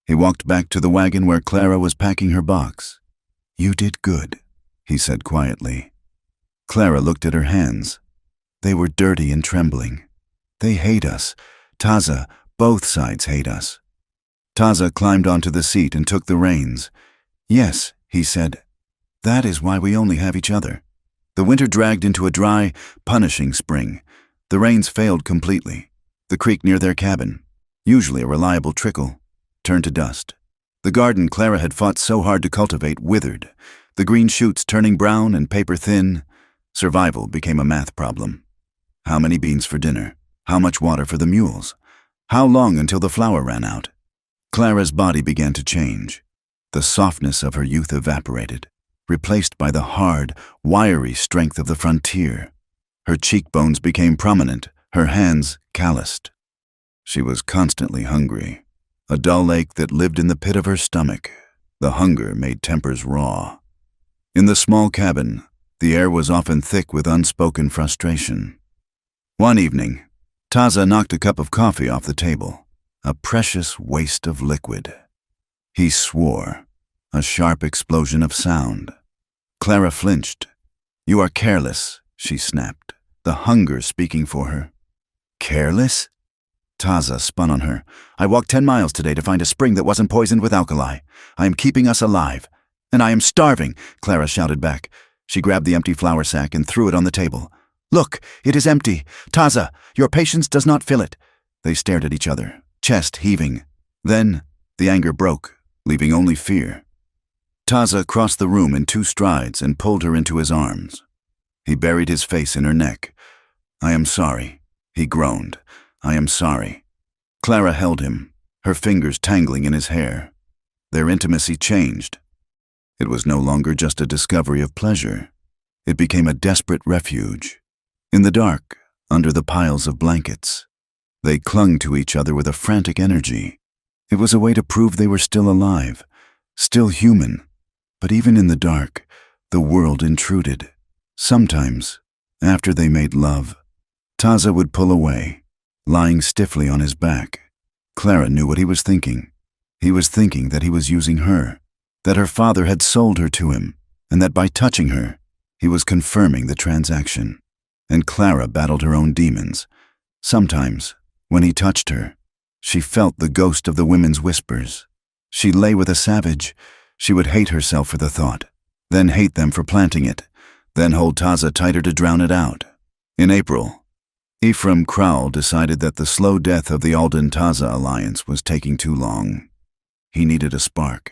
He walked back to the wagon where Clara was packing her box. You did good, he said quietly. Clara looked at her hands. They were dirty and trembling. They hate us. Taza, both sides hate us. Taza climbed onto the seat and took the reins. Yes, he said. That is why we only have each other. The winter dragged into a dry, punishing spring. The rains failed completely. The creek near their cabin, usually a reliable trickle, turned to dust. The garden Clara had fought so hard to cultivate withered, the green shoots turning brown and paper thin. Survival became a math problem. How many beans for dinner? How much water for the mules? How long until the flour ran out? Clara's body began to change. The softness of her youth evaporated, replaced by the hard, wiry strength of the frontier. Her cheekbones became prominent, her hands calloused. She was constantly hungry, a dull ache that lived in the pit of her stomach. The hunger made tempers raw. In the small cabin, the air was often thick with unspoken frustration. One evening, Taza knocked a cup of coffee off the table, a precious waste of liquid. He swore, a sharp explosion of sound. Clara flinched. "You are careless," she snapped, the hunger speaking for her. "Careless?" Taza spun on her. "I walked 10 miles today to find a spring that wasn't poisoned with alkali. I am keeping us alive. And I am starving," Clara shouted back. She grabbed the empty flour sack and threw it on the table. "Look, it is empty. Taza, your patience does not fill it." They stared at each other, chest heaving. Then, the anger broke, leaving only fear. Taza crossed the room in 2 strides and pulled her into his arms. He buried his face in her neck. "I am sorry," he groaned. "I am sorry." Clara held him, her fingers tangling in his hair. Their intimacy changed. It was no longer just a discovery of pleasure. It became a desperate refuge. In the dark, under the piles of blankets, they clung to each other with a frantic energy. It was a way to prove they were still alive, still human. But even in the dark, the world intruded. Sometimes, after they made love, Taza would pull away, lying stiffly on his back. Clara knew what he was thinking. He was thinking that he was using her, that her father had sold her to him, and that by touching her, he was confirming the transaction. And Clara battled her own demons. Sometimes, when he touched her, she felt the ghost of the women's whispers. She lay with a savage. She would hate herself for the thought, then hate them for planting it, then hold Taza tighter to drown it out. In April, Ephraim Crowell decided that the slow death of the Alden-Taza alliance was taking too long. He needed a spark.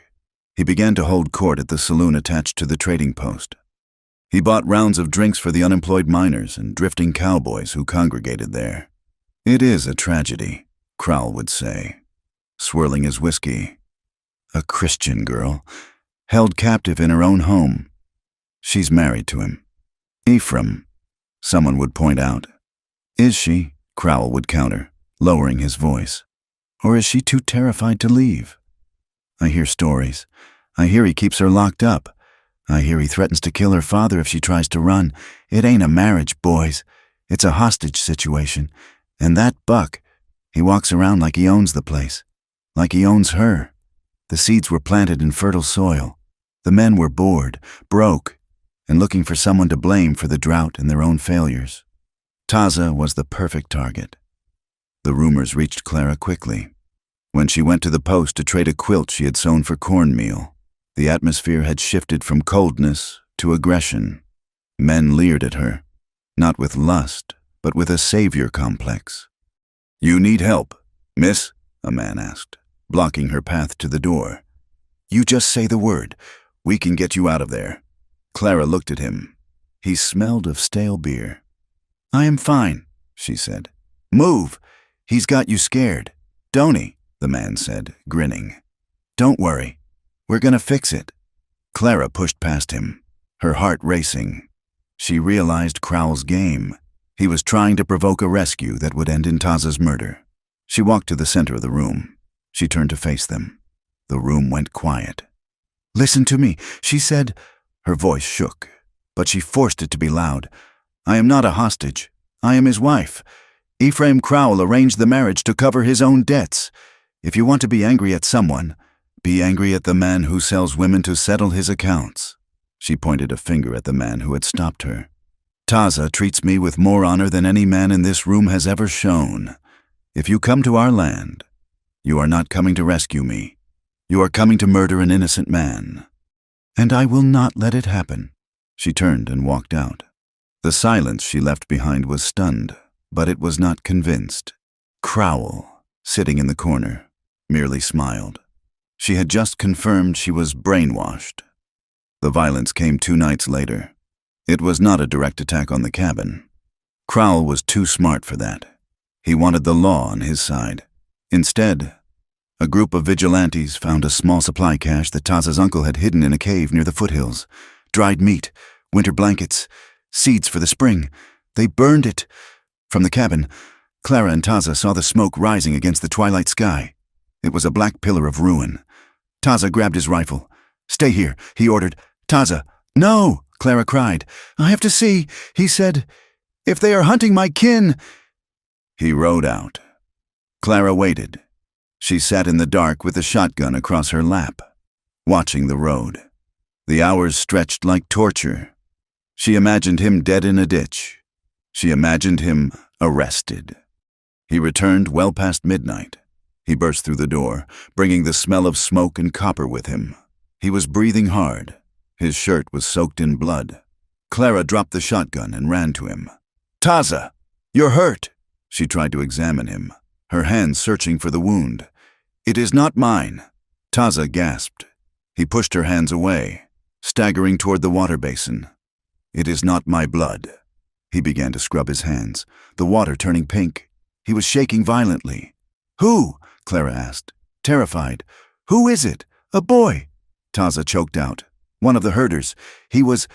He began to hold court at the saloon attached to the trading post. He bought rounds of drinks for the unemployed miners and drifting cowboys who congregated there. "It is a tragedy," Crowell would say, swirling his whiskey. "A Christian girl, held captive in her own home. She's married to him. Ephraim," someone would point out. "Is she?" Crowell would counter, lowering his voice. "Or is she too terrified to leave? I hear stories. I hear he keeps her locked up. I hear he threatens to kill her father if she tries to run. It ain't a marriage, boys. It's a hostage situation. And that Buck, he walks around like he owns the place, like he owns her. The seeds were planted in fertile soil. The men were bored, broke, and looking for someone to blame for the drought and their own failures. Taza was the perfect target." The rumors reached Clara quickly. When she went to the post to trade a quilt she had sewn for cornmeal, the atmosphere had shifted from coldness to aggression. Men leered at her, not with lust, but with a savior complex. "You need help, miss?" a man asked, blocking her path to the door. "You just say the word. We can get you out of there." Clara looked at him. He smelled of stale beer. "I am fine," she said. "Move. He's got you scared, don't he?" the man said, grinning. "Don't worry. We're gonna fix it." Clara pushed past him, her heart racing. She realized Crowell's game. He was trying to provoke a rescue that would end in Taza's murder. She walked to the center of the room. She turned to face them. The room went quiet. "Listen to me," she said. Her voice shook, but she forced it to be loud. "I am not a hostage. I am his wife. Ephraim Crowell arranged the marriage to cover his own debts. If you want to be angry at someone, be angry at the man who sells women to settle his accounts." She pointed a finger at the man who had stopped her. "Taza treats me with more honor than any man in this room has ever shown. If you come to our land, you are not coming to rescue me. You are coming to murder an innocent man. And I will not let it happen." She turned and walked out. The silence she left behind was stunned, but it was not convinced. Crowell, sitting in the corner, merely smiled. She had just confirmed she was brainwashed. The violence came 2 nights later. It was not a direct attack on the cabin. Crowell was too smart for that. He wanted the law on his side. Instead, a group of vigilantes found a small supply cache that Taza's uncle had hidden in a cave near the foothills. Dried meat, winter blankets, seeds for the spring. They burned it. From the cabin, Clara and Taza saw the smoke rising against the twilight sky. It was a black pillar of ruin. Taza grabbed his rifle. "Stay here," he ordered. "Taza." "No," Clara cried. "I have to see," he said. "If they are hunting my kin." He rode out. Clara waited. She sat in the dark with the shotgun across her lap, watching the road. The hours stretched like torture. She imagined him dead in a ditch. She imagined him arrested. He returned well past midnight. He burst through the door, bringing the smell of smoke and copper with him. He was breathing hard. His shirt was soaked in blood. Clara dropped the shotgun and ran to him. "Taza, you're hurt." She tried to examine him, her hands searching for the wound. "It is not mine." Taza gasped. He pushed her hands away, staggering toward the water basin. "It is not my blood." He began to scrub his hands, the water turning pink. He was shaking violently. "Who?" Clara asked, terrified. "Who is it? A boy?" Taza choked out. "One of the herders. He was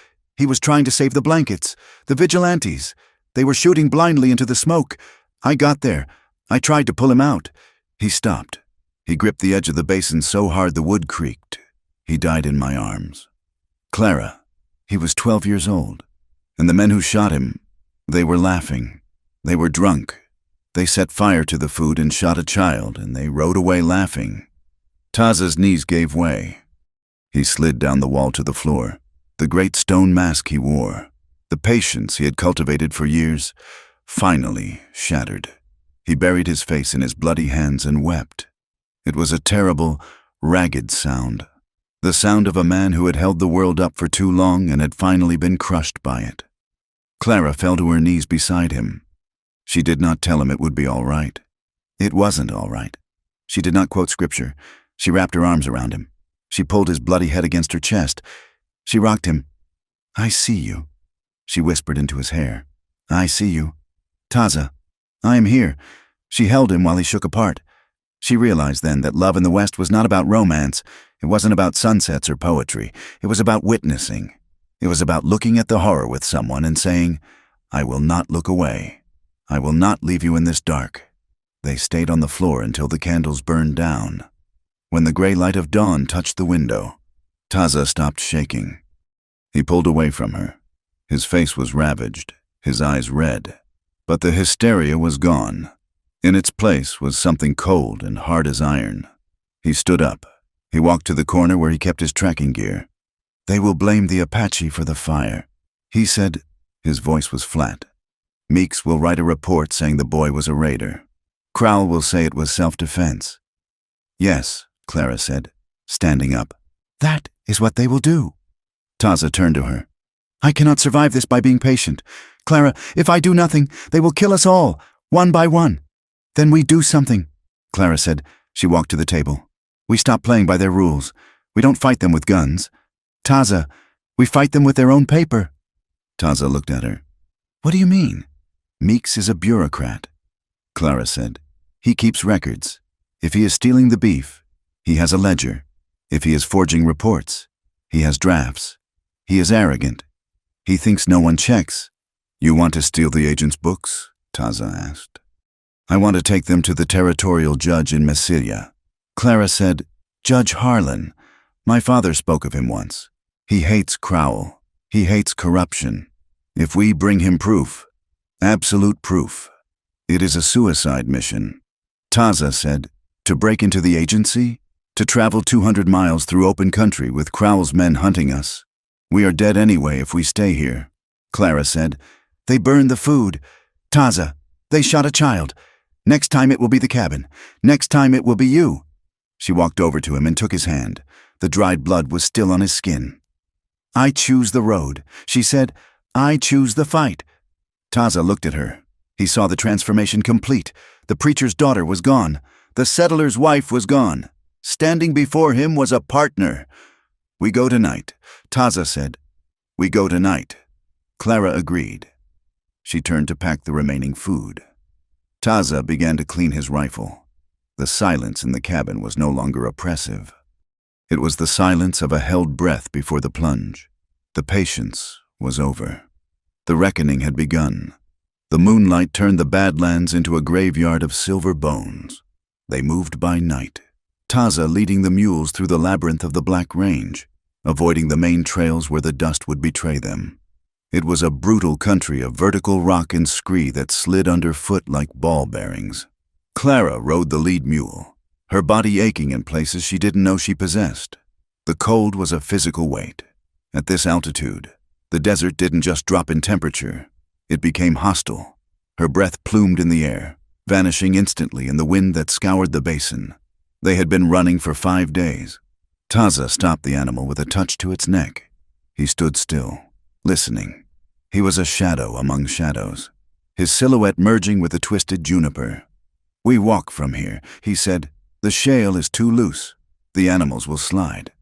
trying to save the blankets. The vigilantes. They were shooting blindly into the smoke. I got there. I tried to pull him out." He stopped. He gripped the edge of the basin so hard the wood creaked. "He died in my arms." "Clara, he was 12 years old. And the men who shot him, they were laughing. They were drunk. They set fire to the food and shot a child, and they rode away laughing." Taza's knees gave way. He slid down the wall to the floor. The great stone mask he wore, the patience he had cultivated for years, finally shattered. He buried his face in his bloody hands and wept. It was a terrible, ragged sound. The sound of a man who had held the world up for too long and had finally been crushed by it. Clara fell to her knees beside him. She did not tell him it would be all right. It wasn't all right. She did not quote scripture. She wrapped her arms around him. She pulled his bloody head against her chest. She rocked him. "I see you," she whispered into his hair. "I see you. Taza, I am here." She held him while he shook apart. She realized then that love in the West was not about romance. It wasn't about sunsets or poetry. It was about witnessing. It was about looking at the horror with someone and saying, "I will not look away. I will not leave you in this dark." They stayed on the floor until the candles burned down. When the gray light of dawn touched the window, Taza stopped shaking. He pulled away from her. His face was ravaged, his eyes red. But the hysteria was gone. In its place was something cold and hard as iron. He stood up. He walked to the corner where he kept his tracking gear. "They will blame the Apache for the fire," he said. His voice was flat. "Meeks will write a report saying the boy was a raider. Crowell will say it was self-defense." "Yes," Clara said, standing up. "That is what they will do." Taza turned to her. "I cannot survive this by being patient. Clara, if I do nothing, they will kill us all, one by one." "Then we do something," Clara said. She walked to the table. "We stop playing by their rules. We don't fight them with guns. Taza, we fight them with their own paper." Taza looked at her. "What do you mean?" "Meeks is a bureaucrat," Clara said. "He keeps records. If he is stealing the beef, he has a ledger. If he is forging reports, he has drafts. He is arrogant. He thinks no one checks." "You want to steal the agent's books?" Taza asked. "I want to take them to the territorial judge in Massilia." Clara said, "Judge Harlan. My father spoke of him once. He hates Crowell. He hates corruption. If we bring him proof, absolute proof, it is a suicide mission." Taza said, "To break into the agency? To travel 200 miles through open country with Crowell's men hunting us? We are dead anyway if we stay here." Clara said, "They burned the food. Taza, they shot a child. Next time it will be the cabin. Next time it will be you." She walked over to him and took his hand. The dried blood was still on his skin. "I choose the road," she said. "I choose the fight." Taza looked at her. He saw the transformation complete. The preacher's daughter was gone. The settler's wife was gone. Standing before him was a partner. "We go tonight," Taza said. "We go tonight." Clara agreed. She turned to pack the remaining food. Taza began to clean his rifle. The silence in the cabin was no longer oppressive. It was the silence of a held breath before the plunge. The patience was over. The reckoning had begun. The moonlight turned the Badlands into a graveyard of silver bones. They moved by night, Taza leading the mules through the labyrinth of the Black Range, avoiding the main trails where the dust would betray them. It was a brutal country of vertical rock and scree that slid underfoot like ball bearings. Clara rode the lead mule, her body aching in places she didn't know she possessed. The cold was a physical weight. At this altitude, the desert didn't just drop in temperature, it became hostile. Her breath plumed in the air, vanishing instantly in the wind that scoured the basin. They had been running for 5 days. Taza stopped the animal with a touch to its neck. He stood still, listening. He was a shadow among shadows, his silhouette merging with the twisted juniper. "We walk from here," he said. "The shale is too loose. The animals will slide."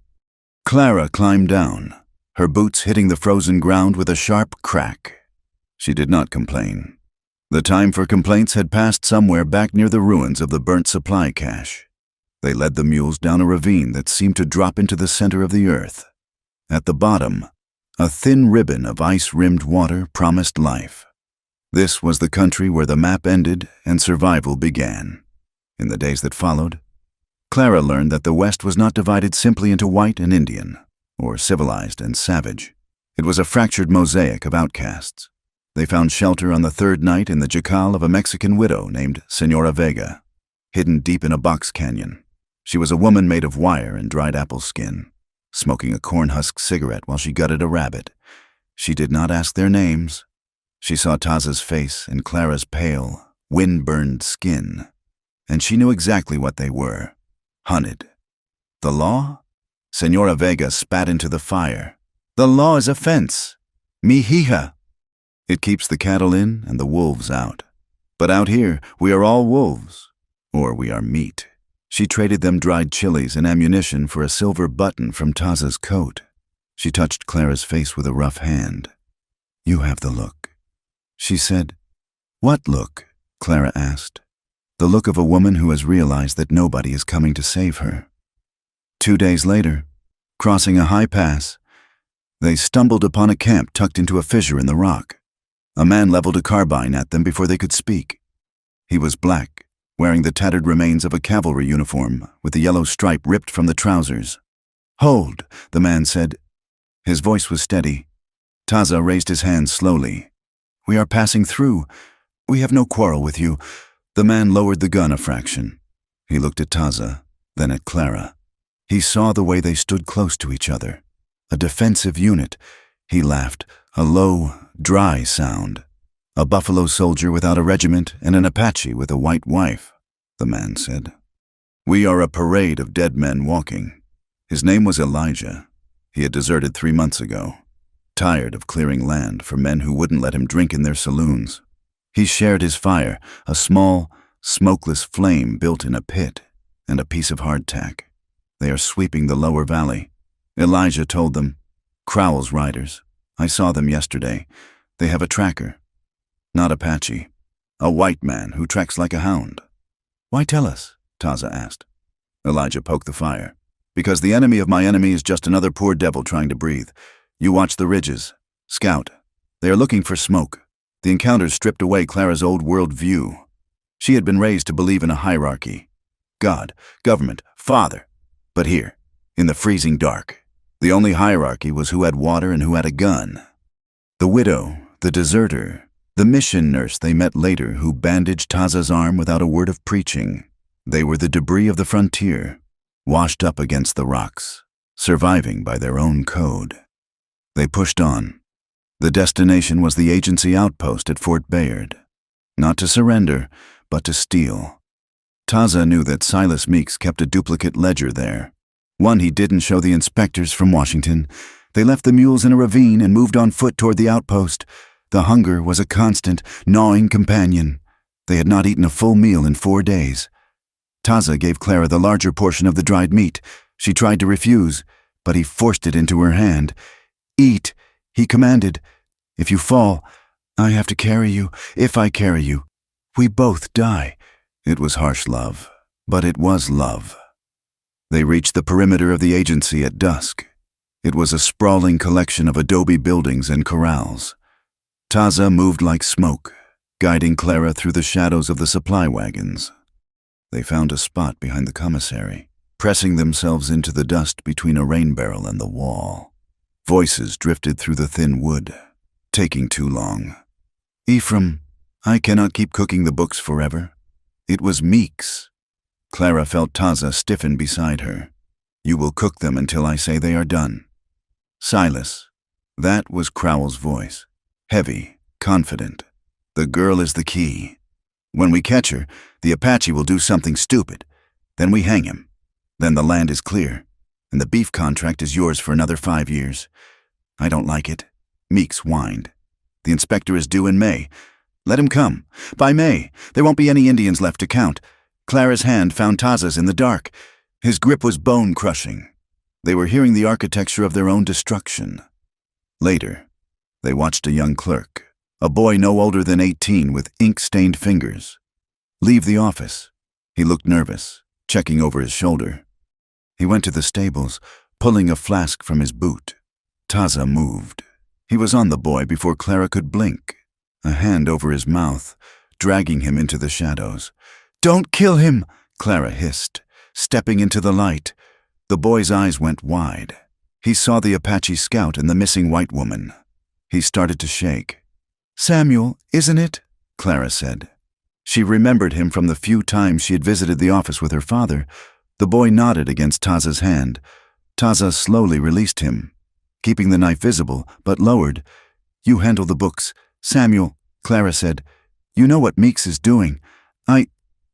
Clara climbed down, her boots hitting the frozen ground with a sharp crack. She did not complain. The time for complaints had passed somewhere back near the ruins of the burnt supply cache. They led the mules down a ravine that seemed to drop into the center of the earth. At the bottom, a thin ribbon of ice-rimmed water promised life. This was the country where the map ended and survival began. In the days that followed, Clara learned that the West was not divided simply into white and Indian, or civilized and savage. It was a fractured mosaic of outcasts. They found shelter on the third night in the jacal of a Mexican widow named Senora Vega, hidden deep in a box canyon. She was a woman made of wire and dried apple skin, smoking a corn-husk cigarette while she gutted a rabbit. She did not ask their names. She saw Taza's face and Clara's pale, wind-burned skin, and she knew exactly what they were. Hunted. The law? Senora Vega spat into the fire. "The law is a fence. Mihija. It keeps the cattle in and the wolves out. But out here, we are all wolves. Or we are meat." She traded them dried chilies and ammunition for a silver button from Taza's coat. She touched Clara's face with a rough hand. "You have the look," she said. "What look?" Clara asked. "The look of a woman who has realized that nobody is coming to save her." 2 days later, crossing a high pass, they stumbled upon a camp tucked into a fissure in the rock. A man leveled a carbine at them before they could speak. He was black, wearing the tattered remains of a cavalry uniform with the yellow stripe ripped from the trousers. "Hold," the man said. His voice was steady. Taza raised his hand slowly. "We are passing through. We have no quarrel with you." The man lowered the gun a fraction. He looked at Taza, then at Clara. He saw the way they stood close to each other. A defensive unit. He laughed, a low, dry sound. "A buffalo soldier without a regiment and an Apache with a white wife," the man said. "We are a parade of dead men walking." His name was Elijah. He had deserted 3 months ago, tired of clearing land for men who wouldn't let him drink in their saloons. He shared his fire, a small, smokeless flame built in a pit, and a piece of hardtack. "They are sweeping the lower valley," Elijah told them. "Crowell's riders. I saw them yesterday. They have a tracker. Not Apache. A white man who tracks like a hound." "Why tell us?" Taza asked. Elijah poked the fire. "Because the enemy of my enemy is just another poor devil trying to breathe. You watch the ridges. Scout. They are looking for smoke." The encounters stripped away Clara's old world view. She had been raised to believe in a hierarchy. God, government, father. But here, in the freezing dark, the only hierarchy was who had water and who had a gun. The widow, the deserter, the mission nurse they met later who bandaged Taza's arm without a word of preaching. They were the debris of the frontier, washed up against the rocks, surviving by their own code. They pushed on. The destination was the agency outpost at Fort Bayard. Not to surrender, but to steal. Taza knew that Silas Meeks kept a duplicate ledger there. One he didn't show the inspectors from Washington. They left the mules in a ravine and moved on foot toward the outpost. The hunger was a constant, gnawing companion. They had not eaten a full meal in 4 days. Taza gave Clara the larger portion of the dried meat. She tried to refuse, but he forced it into her hand. "Eat," he commanded. If you fall, I have to carry you. If I carry you, we both die. It was harsh love, but it was love. They reached the perimeter of the agency at dusk. It was a sprawling collection of adobe buildings and corrals. Taza moved like smoke, guiding Clara through the shadows of the supply wagons. They found a spot behind the commissary, pressing themselves into the dust between a rain barrel and the wall. Voices drifted through the thin wood, taking too long. Ephraim, I cannot keep cooking the books forever. It was Meeks. Clara felt Taza stiffen beside her. You will cook them until I say they are done. Silas. That was Crowell's voice. Heavy, confident. The girl is the key. When we catch her, the Apache will do something stupid. Then we hang him. Then the land is clear, and the beef contract is yours for another 5 years. I don't like it. Meeks whined. The inspector is due in May. Let him come. By May, there won't be any Indians left to count. Clara's hand found Taza's in the dark. His grip was bone-crushing. They were hearing the architecture of their own destruction. Later, they watched a young clerk, a boy no older than 18 with ink-stained fingers, leave the office. He looked nervous, checking over his shoulder. He went to the stables, pulling a flask from his boot. Taza moved. He was on the boy before Clara could blink, a hand over his mouth, dragging him into the shadows. Don't kill him, Clara hissed, stepping into the light. The boy's eyes went wide. He saw the Apache scout and the missing white woman. He started to shake. Samuel, isn't it? Clara said. She remembered him from the few times she had visited the office with her father. The boy nodded against Taza's hand. Taza slowly released him, keeping the knife visible, but lowered. You handle the books. Samuel, Clara said. You know what Meeks is doing.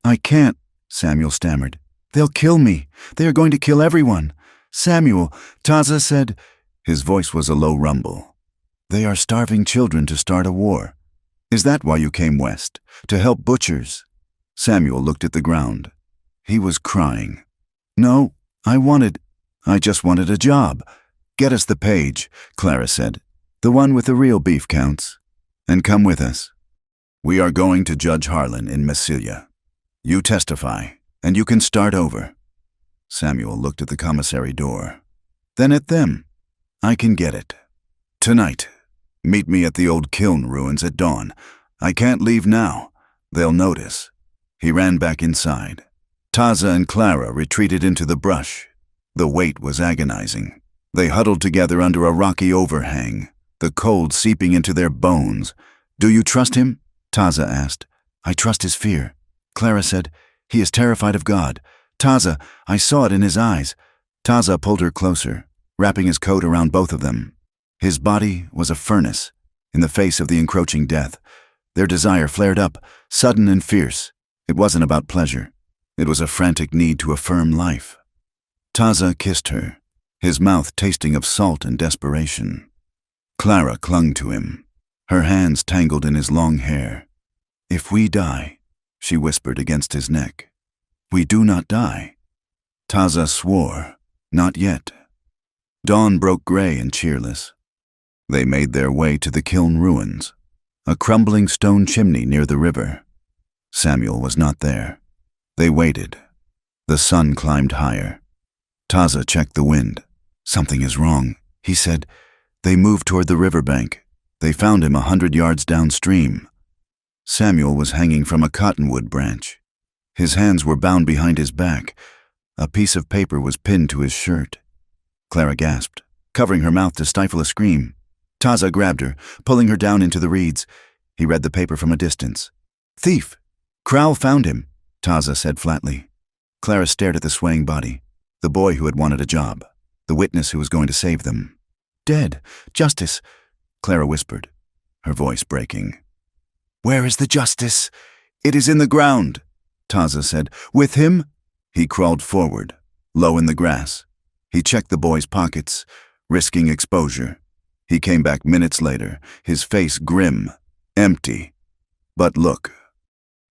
I can't, Samuel stammered. They'll kill me. They are going to kill everyone. Samuel, Taza said. His voice was a low rumble. They are starving children to start a war. Is that why you came west? To help butchers? Samuel looked at the ground. He was crying. No, I just wanted a job. Get us the page, Clara said. The one with the real beef counts. And come with us. We are going to Judge Harlan in Massilia. You testify, and you can start over. Samuel looked at the commissary door. Then at them. I can get it. Tonight. Meet me at the old kiln ruins at dawn. I can't leave now. They'll notice. He ran back inside. Taza and Clara retreated into the brush. The wait was agonizing. They huddled together under a rocky overhang, the cold seeping into their bones. Do you trust him? Taza asked. I trust his fear. Clara said, he is terrified of God. Taza, I saw it in his eyes. Taza pulled her closer, wrapping his coat around both of them. His body was a furnace, in the face of the encroaching death. Their desire flared up, sudden and fierce. It wasn't about pleasure. It was a frantic need to affirm life. Taza kissed her, his mouth tasting of salt and desperation. Clara clung to him, her hands tangled in his long hair. If we die, she whispered against his neck. We do not die. Taza swore, not yet. Dawn broke gray and cheerless. They made their way to the kiln ruins, a crumbling stone chimney near the river. Samuel was not there. They waited. The sun climbed higher. Taza checked the wind. Something is wrong, he said. They moved toward the riverbank. They found him 100 yards downstream. Samuel was hanging from a cottonwood branch. His hands were bound behind his back. A piece of paper was pinned to his shirt. Clara gasped, covering her mouth to stifle a scream. Taza grabbed her, pulling her down into the reeds. He read the paper from a distance. Thief! Crowell found him, Taza said flatly. Clara stared at the swaying body, the boy who had wanted a job, the witness who was going to save them. Dead. Justice, Clara whispered, her voice breaking. Where is the justice? It is in the ground, Taza said. With him? He crawled forward, low in the grass. He checked the boy's pockets, risking exposure. He came back minutes later, his face grim, empty. But look.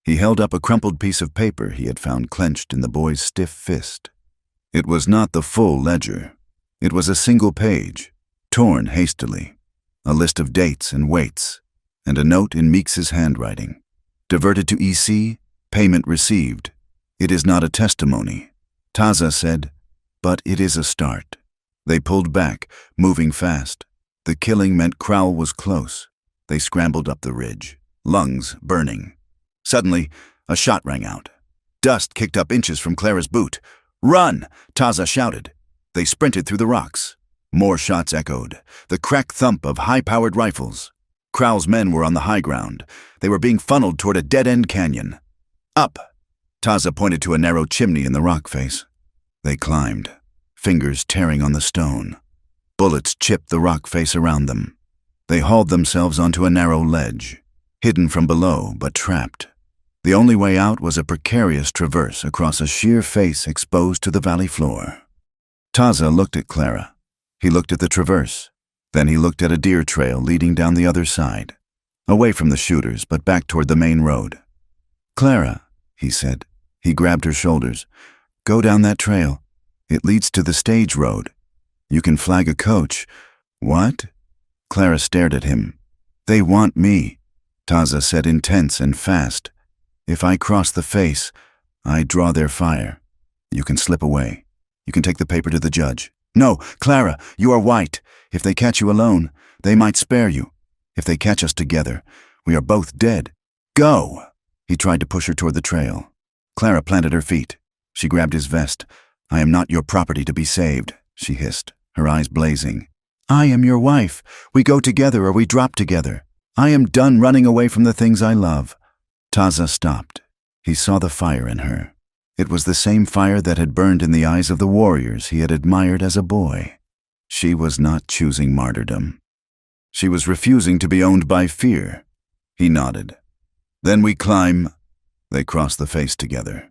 He held up a crumpled piece of paper he had found clenched in the boy's stiff fist. It was not the full ledger. It was a single page, torn hastily. a list of dates and weights, and a note in Meeks's handwriting. Diverted to EC, payment received. It is not a testimony, Taza said, but it is a start. They pulled back, moving fast. The killing meant Crowell was close. They scrambled up the ridge, lungs burning. Suddenly, a shot rang out. Dust kicked up inches from Clara's boot. "Run!" Taza shouted. They sprinted through the rocks. More shots echoed, the crack thump of high-powered rifles. Crowell's men were on the high ground. They were being funneled toward a dead-end canyon. "Up!" Taza pointed to a narrow chimney in the rock face. They climbed, fingers tearing on the stone. Bullets chipped the rock face around them. They hauled themselves onto a narrow ledge, hidden from below but trapped. The only way out was a precarious traverse across a sheer face exposed to the valley floor. Taza looked at Clara. He looked at the traverse. Then he looked at a deer trail leading down the other side, away from the shooters but back toward the main road. "Clara," he said. He grabbed her shoulders. "Go down that trail. It leads to the stage road. You can flag a coach." "What?" Clara stared at him. "They want me," Taza said, intense and fast. "If I cross the face, I draw their fire. You can slip away. You can take the paper to the judge." "No, Clara, you are white. If they catch you alone, they might spare you. If they catch us together, we are both dead. Go!" He tried to push her toward the trail. Clara planted her feet. She grabbed his vest. "I am not your property to be saved," she hissed, her eyes blazing. "I am your wife. We go together or we drop together. I am done running away from the things I love." Taza stopped. He saw the fire in her. It was the same fire that had burned in the eyes of the warriors he had admired as a boy. She was not choosing martyrdom. She was refusing to be owned by fear. He nodded. "Then we climb." They crossed the face together.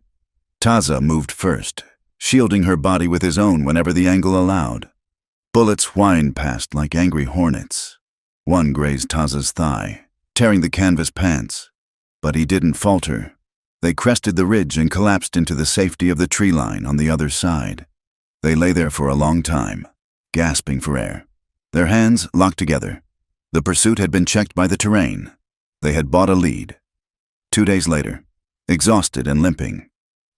Taza moved first, shielding her body with his own whenever the angle allowed. Bullets whined past like angry hornets. One grazed Taza's thigh, tearing the canvas pants. But he didn't falter. They crested the ridge and collapsed into the safety of the tree line on the other side. They lay there for a long time, gasping for air, their hands locked together. The pursuit had been checked by the terrain. They had bought a lead. 2 days later, exhausted and limping,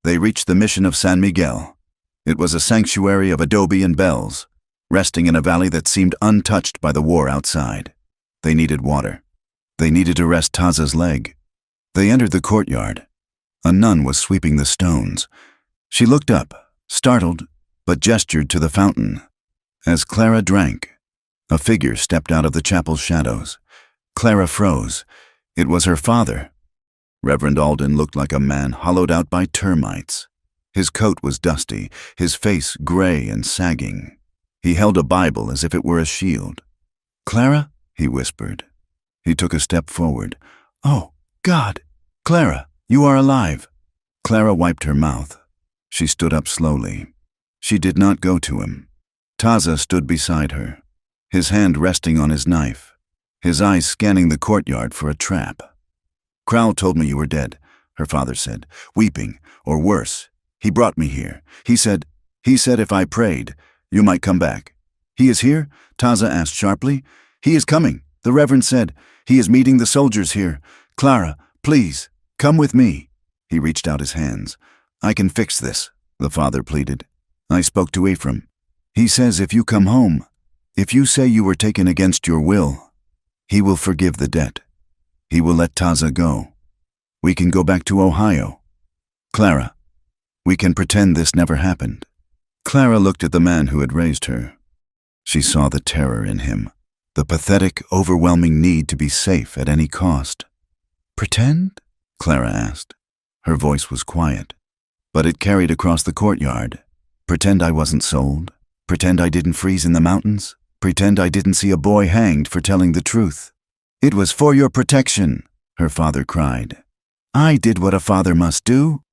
they reached the mission of San Miguel. It was a sanctuary of adobe and bells, resting in a valley that seemed untouched by the war outside. They needed water. They needed to rest Taza's leg. They entered the courtyard. A nun was sweeping the stones. She looked up, startled, but gestured to the fountain. As Clara drank, a figure stepped out of the chapel's shadows. Clara froze. It was her father. Reverend Alden looked like a man hollowed out by termites. His coat was dusty, his face gray and sagging. He held a Bible as if it were a shield. "Clara?" he whispered. He took a step forward. "Oh, God! Clara, you are alive!" Clara wiped her mouth. She stood up slowly. She did not go to him. Taza stood beside her, his hand resting on his knife, his eyes scanning the courtyard for a trap. "Crowell told me you were dead," her father said, "weeping, or worse. He brought me here. He said if I prayed, you might come back." "He is here?" Taza asked sharply. "He is coming," the Reverend said. "He is meeting the soldiers here. Clara, please, come with me." He reached out his hands. "I can fix this," the father pleaded. "I spoke to Ephraim. He says if you come home, if you say you were taken against your will, he will forgive the debt. He will let Taza go. We can go back to Ohio. Clara, we can pretend this never happened." Clara looked at the man who had raised her. She saw the terror in him, the pathetic, overwhelming need to be safe at any cost. "Pretend?" Clara asked. Her voice was quiet, but it carried across the courtyard. "Pretend I wasn't sold? Pretend I didn't freeze in the mountains? Pretend I didn't see a boy hanged for telling the truth?" "It was for your protection," her father cried. "I did what a father must do."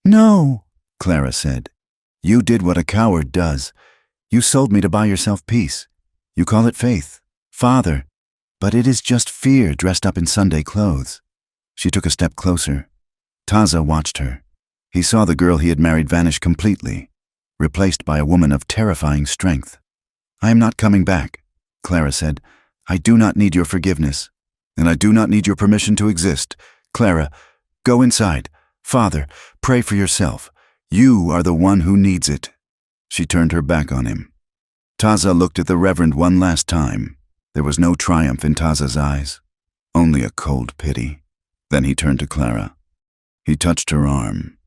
"No," Clara said. "You did what a coward does. You sold me to buy yourself peace. You call it faith, father, but it is just fear dressed up in Sunday clothes." She took a step closer. Taza watched her. He saw the girl he had married vanish completely, replaced by a woman of terrifying strength. "I am not coming back," Clara said. I do not need your forgiveness, and I do not need your permission to exist. Clara, go inside. Father, pray for yourself. You are the one who needs it." She turned her back on him. Taza looked at the Reverend one last time. There was no triumph in Taza's eyes, only a cold pity. Then he turned to Clara. He touched her arm.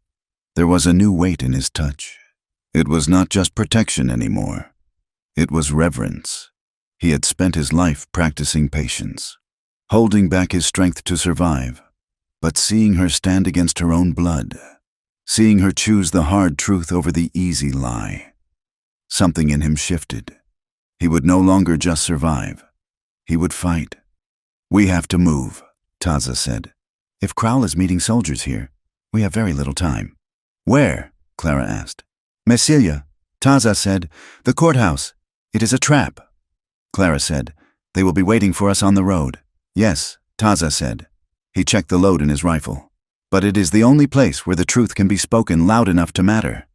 There was a new weight in his touch. It was not just protection anymore. It was reverence. He had spent his life practicing patience, holding back his strength to survive. But seeing her stand against her own blood, seeing her choose the hard truth over the easy lie, something in him shifted. He would no longer just survive. He would fight. "We have to move," Taza said. "If Crowell is meeting soldiers here, we have very little time." "Where?" Clara asked. "Messilia," Taza said. "The courthouse. It is a trap." Clara said, "They will be waiting for us on the road." "Yes," Taza said. He checked the load in his rifle. "But it is the only place where the truth can be spoken loud enough to matter."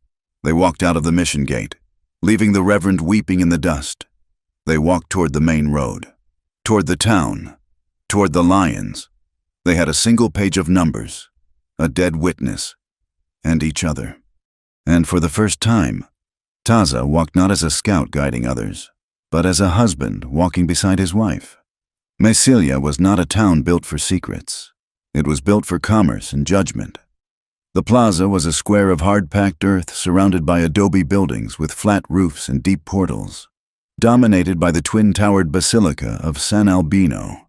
They walked out of the mission gate, leaving the Reverend weeping in the dust. They walked toward the main road, toward the town, toward the lions. They had a single page of numbers, a dead witness, and each other. And for the first time, Taza walked not as a scout guiding others, but as a husband walking beside his wife. Messilia was not a town built for secrets. It was built for commerce and judgment. The plaza was a square of hard-packed earth surrounded by adobe buildings with flat roofs and deep portals, dominated by the twin-towered Basilica of San Albino.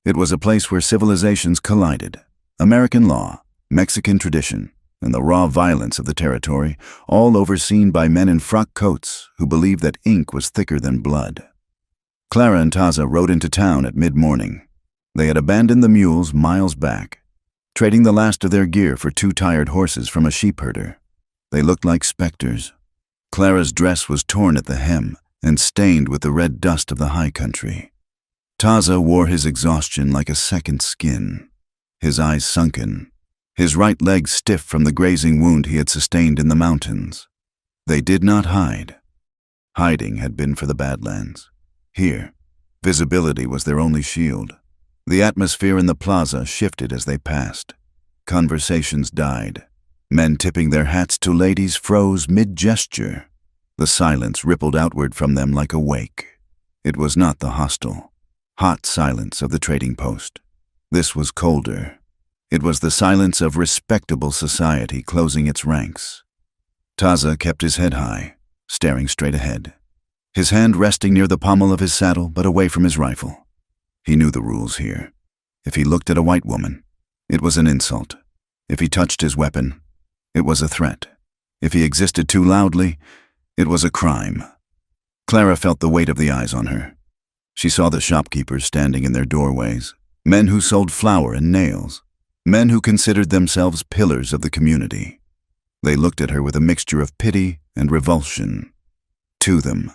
It was a place where civilizations collided. American law, Mexican tradition, and the raw violence of the territory, all overseen by men in frock coats who believed that ink was thicker than blood. Clara and Taza rode into town at mid-morning. They had abandoned the mules miles back, trading the last of their gear for 2 tired horses from a sheep herder. They looked like specters. Clara's dress was torn at the hem and stained with the red dust of the high country. Taza wore his exhaustion like a second skin, his eyes sunken, his right leg stiff from the grazing wound he had sustained in the mountains. They did not hide. Hiding had been for the Badlands. Here, visibility was their only shield. The atmosphere in the plaza shifted as they passed. Conversations died. Men tipping their hats to ladies froze mid-gesture. The silence rippled outward from them like a wake. It was not the hostile, hot silence of the trading post. This was colder. It was the silence of respectable society closing its ranks. Taza kept his head high, staring straight ahead, his hand resting near the pommel of his saddle but away from his rifle. He knew the rules here. If he looked at a white woman, it was an insult. If he touched his weapon, it was a threat. If he existed too loudly, it was a crime. Clara felt the weight of the eyes on her. She saw the shopkeepers standing in their doorways, men who sold flour and nails, men who considered themselves pillars of the community. They looked at her with a mixture of pity and revulsion. To them,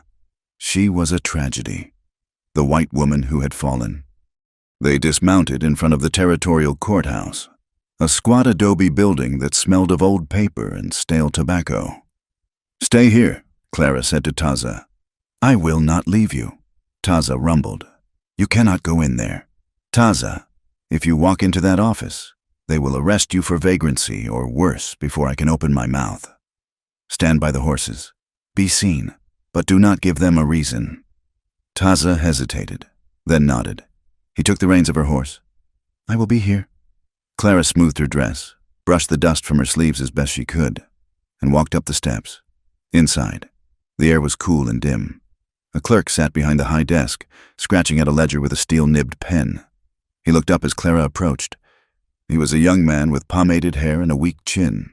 she was a tragedy, the white woman who had fallen. They dismounted in front of the territorial courthouse, a squat adobe building that smelled of old paper and stale tobacco. "Stay here," Clara said to Taza. "I will not leave you," Taza rumbled. "You cannot go in there. Taza, if you walk into that office, they will arrest you for vagrancy or worse before I can open my mouth. Stand by the horses. Be seen, but do not give them a reason." Taza hesitated, then nodded. He took the reins of her horse. "I will be here." Clara smoothed her dress, brushed the dust from her sleeves as best she could, and walked up the steps. Inside, the air was cool and dim. A clerk sat behind the high desk, scratching at a ledger with a steel-nibbed pen. He looked up as Clara approached. He was a young man with pomaded hair and a weak chin.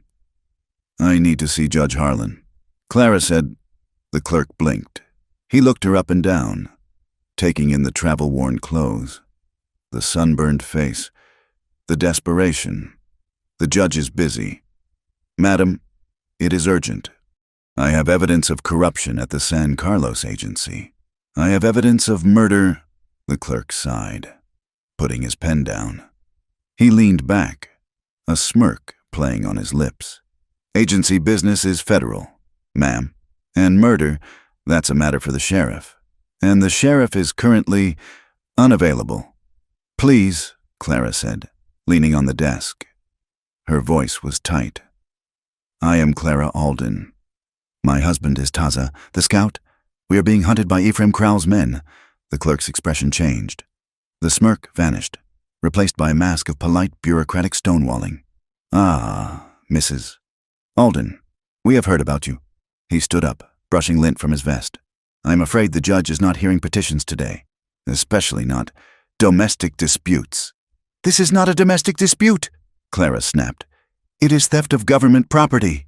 "I need to see Judge Harlan," Clara said. The clerk blinked. He looked her up and down, taking in the travel-worn clothes, the sunburned face, the desperation. "The judge is busy. Madam, it is urgent. I have evidence of corruption at the San Carlos agency. I have evidence of murder," the clerk sighed, putting his pen down. He leaned back, a smirk playing on his lips. "Agency business is federal, ma'am, and murder, that's a matter for the sheriff. And the sheriff is currently Unavailable. Please, Clara said, leaning on the desk. Her voice was tight. I am Clara Alden. My husband is Taza, the scout. We are being hunted by Ephraim Crowell's men. The clerk's expression changed. The smirk vanished, replaced by a mask of polite bureaucratic stonewalling. Ah, Mrs. Alden, we have heard about you. He stood up, brushing lint from his vest. I am afraid the judge is not hearing petitions today, especially not domestic disputes. This is not a domestic dispute, Clara snapped. It is theft of government property.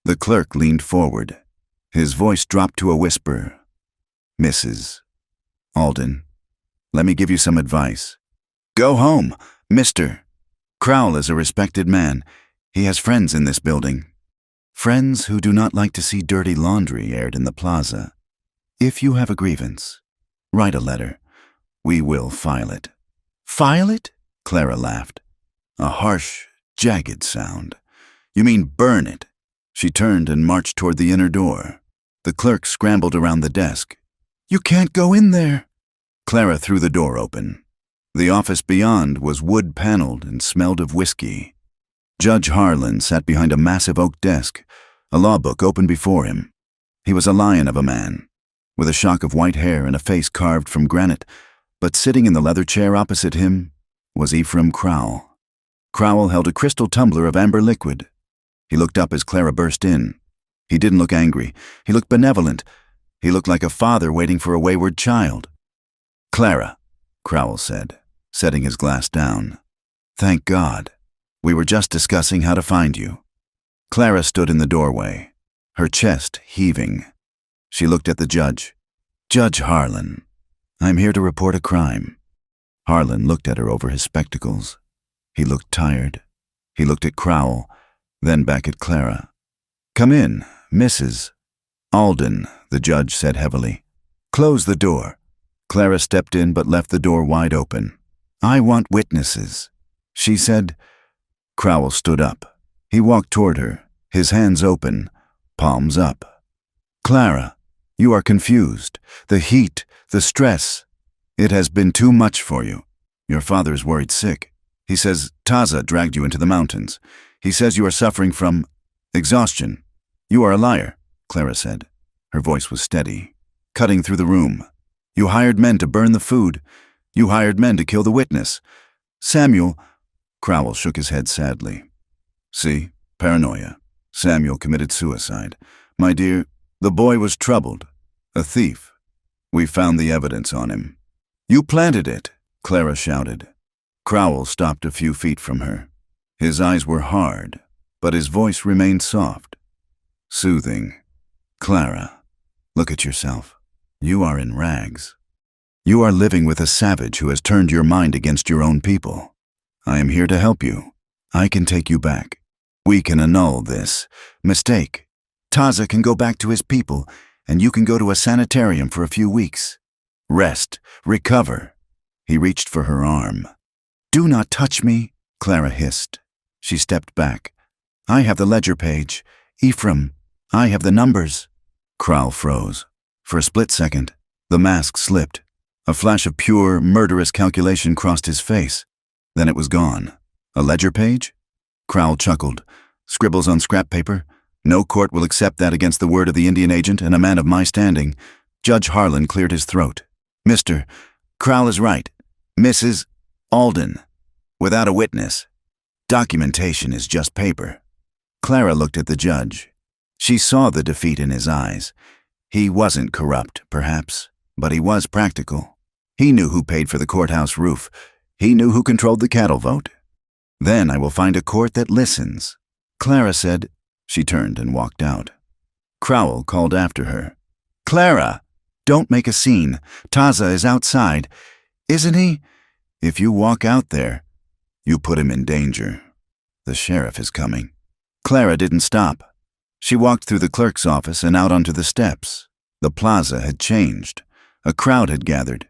The clerk leaned forward. His voice dropped to a whisper. Mrs. Alden, let me give you some advice. Go home, Mr. Crowell is a respected man. He has friends in this building. Friends who do not like to see dirty laundry aired in the plaza. If you have a grievance, write a letter. We will file it. File it? Clara laughed. A harsh, jagged sound. You mean burn it. She turned and marched toward the inner door. The clerk scrambled around the desk. You can't go in there. Clara threw the door open. The office beyond was wood-paneled and smelled of whiskey. Judge Harlan sat behind a massive oak desk, a law book open before him. He was a lion of a man, with a shock of white hair and a face carved from granite, but sitting in the leather chair opposite him was Ephraim Crowell. Crowell held a crystal tumbler of amber liquid. He looked up as Clara burst in. He didn't look angry. He looked benevolent. He looked like a father waiting for a wayward child. Clara, Crowell said, setting his glass down. Thank God. We were just discussing how to find you. Clara stood in the doorway, her chest heaving. She looked at the judge. Judge Harlan, I'm here to report a crime. Harlan looked at her over his spectacles. He looked tired. He looked at Crowell, then back at Clara. Come in, Mrs. Alden, the judge said heavily. Close the door. Clara stepped in but left the door wide open. I want witnesses, she said. Crowell stood up. He walked toward her, his hands open, palms up. Clara, you are confused. The heat, the stress. It has been too much for you. Your father is worried sick. He says Taza dragged you into the mountains. He says you are suffering from exhaustion. You are a liar, Clara said. Her voice was steady, cutting through the room. You hired men to burn the food. You hired men to kill the witness. Samuel, Crowell shook his head sadly. See, paranoia. Samuel committed suicide. My dear, the boy was troubled. A thief. We found the evidence on him. You planted it, Clara shouted. Crowell stopped a few feet from her. His eyes were hard, but his voice remained soft. Soothing. Clara, look at yourself. You are in rags. You are living with a savage who has turned your mind against your own people. I am here to help you. I can take you back. We can annul this mistake. Taza can go back to his people, and you can go to a sanitarium for a few weeks. Rest, recover. He reached for her arm. Do not touch me, Clara hissed. She stepped back. I have the ledger page. Ephraim, I have the numbers. Crowell froze. For a split second, the mask slipped. A flash of pure, murderous calculation crossed his face. Then it was gone. A ledger page? Crowell chuckled. Scribbles on scrap paper? No court will accept that against the word of the Indian agent and a man of my standing. Judge Harlan cleared his throat. Mr. Crowell is right. Mrs. Alden. Without a witness. Documentation is just paper. Clara looked at the judge. She saw the defeat in his eyes. He wasn't corrupt, perhaps, but he was practical. He knew who paid for the courthouse roof. He knew who controlled the cattle vote. Then I will find a court that listens. Clara said. She turned and walked out. Crowell called after her. Clara, don't make a scene. Taza is outside. Isn't he? If you walk out there, you put him in danger. The sheriff is coming. Clara didn't stop. She walked through the clerk's office and out onto the steps. The plaza had changed. A crowd had gathered.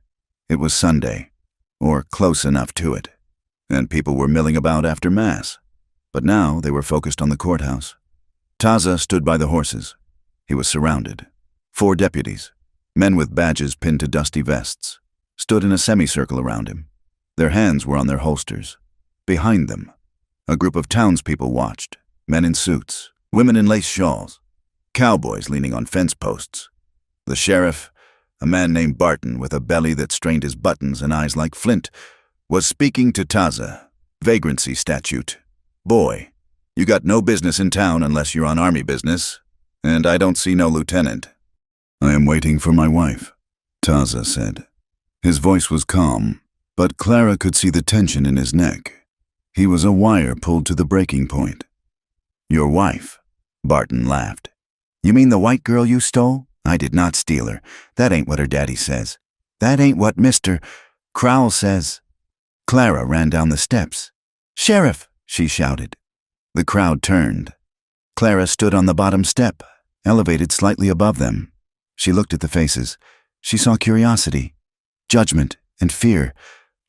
It was Sunday, or close enough to it, and people were milling about after Mass. But now they were focused on the courthouse. Taza stood by the horses. He was surrounded. 4 deputies, men with badges pinned to dusty vests. stood in a semicircle around him. Their hands were on their holsters. Behind them, a group of townspeople watched, men in suits, women in lace shawls, cowboys leaning on fence posts. The sheriff, a man named Barton with a belly that strained his buttons and eyes like flint, was speaking to Taza. Vagrancy statute. Boy, you got no business in town unless you're on army business, and I don't see no lieutenant. I am waiting for my wife, Taza said. His voice was calm, but Clara could see the tension in his neck. He was a wire pulled to the breaking point. Your wife? Barton laughed. You mean the white girl you stole? I did not steal her. That ain't what her daddy says. That ain't what Mr. Crowell says. Clara ran down the steps. Sheriff, she shouted. The crowd turned. Clara stood on the bottom step, elevated slightly above them. She looked at the faces. She saw curiosity, judgment, and fear.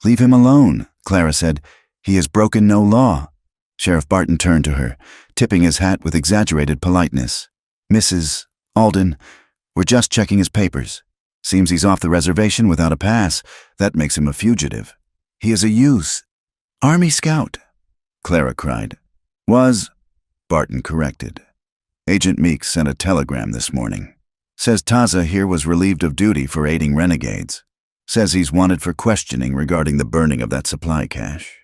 Leave him alone, Clara said. He has broken no law. Sheriff Barton turned to her, tipping his hat with exaggerated politeness. Mrs. Alden, we're just checking his papers. Seems he's off the reservation without a pass. That makes him a fugitive. He is a youth. Army scout, Clara cried. Was, Barton corrected. Agent Meeks sent a telegram this morning. Says Taza here was relieved of duty for aiding renegades. Says he's wanted for questioning regarding the burning of that supply cache.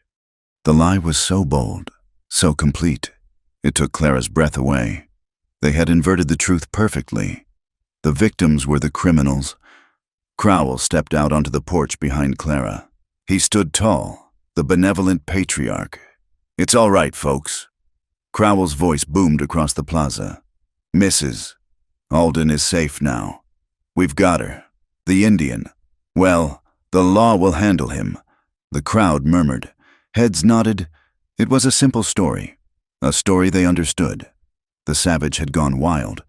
The lie was so bold, so complete, it took Clara's breath away. They had inverted the truth perfectly. The victims were the criminals. Crowell stepped out onto the porch behind Clara. He stood tall, the benevolent patriarch. It's all right, folks. Crowell's voice boomed across the plaza. Mrs. Alden is safe now. We've got her. The Indian. Well, the law will handle him. The crowd murmured. Heads nodded. It was a simple story. A story they understood. The savage had gone wild.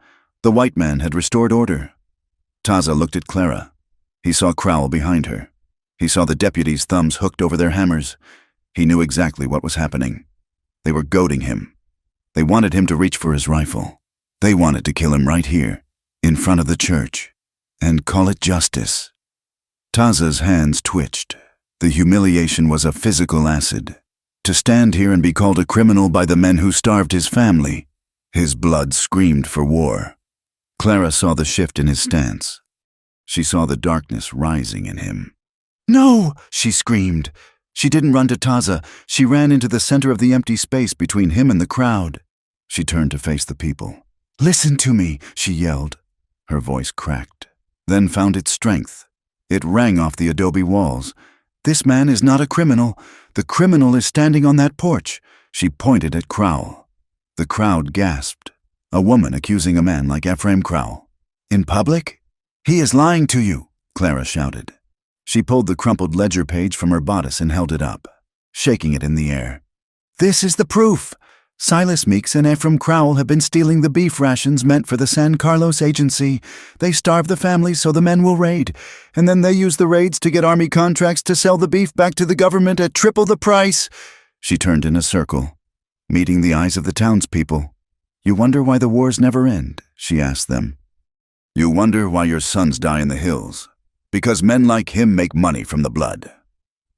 The white man had restored order. Taza looked at Clara. He saw Crowell behind her. He saw the deputies' thumbs hooked over their hammers. He knew exactly what was happening. They were goading him. They wanted him to reach for his rifle. They wanted to kill him right here, in front of the church, and call it justice. Taza's hands twitched. The humiliation was a physical acid. To stand here and be called a criminal by the men who starved his family. His blood screamed for war. Clara saw the shift in his stance. She saw the darkness rising in him. No, she screamed. She didn't run to Taza. She ran into the center of the empty space between him and the crowd. She turned to face the people. Listen to me, she yelled. Her voice cracked, then found its strength. It rang off the adobe walls. This man is not a criminal. The criminal is standing on that porch. She pointed at Crowell. The crowd gasped. A woman accusing a man like Ephraim Crowell. In public? He is lying to you, Clara shouted. She pulled the crumpled ledger page from her bodice and held it up, shaking it in the air. This is the proof. Silas Meeks and Ephraim Crowell have been stealing the beef rations meant for the San Carlos agency. They starve the families so the men will raid, and then they use the raids to get army contracts to sell the beef back to the government at triple the price. She turned in a circle, meeting the eyes of the townspeople. You wonder why the wars never end, she asked them. You wonder why your sons die in the hills, because men like him make money from the blood.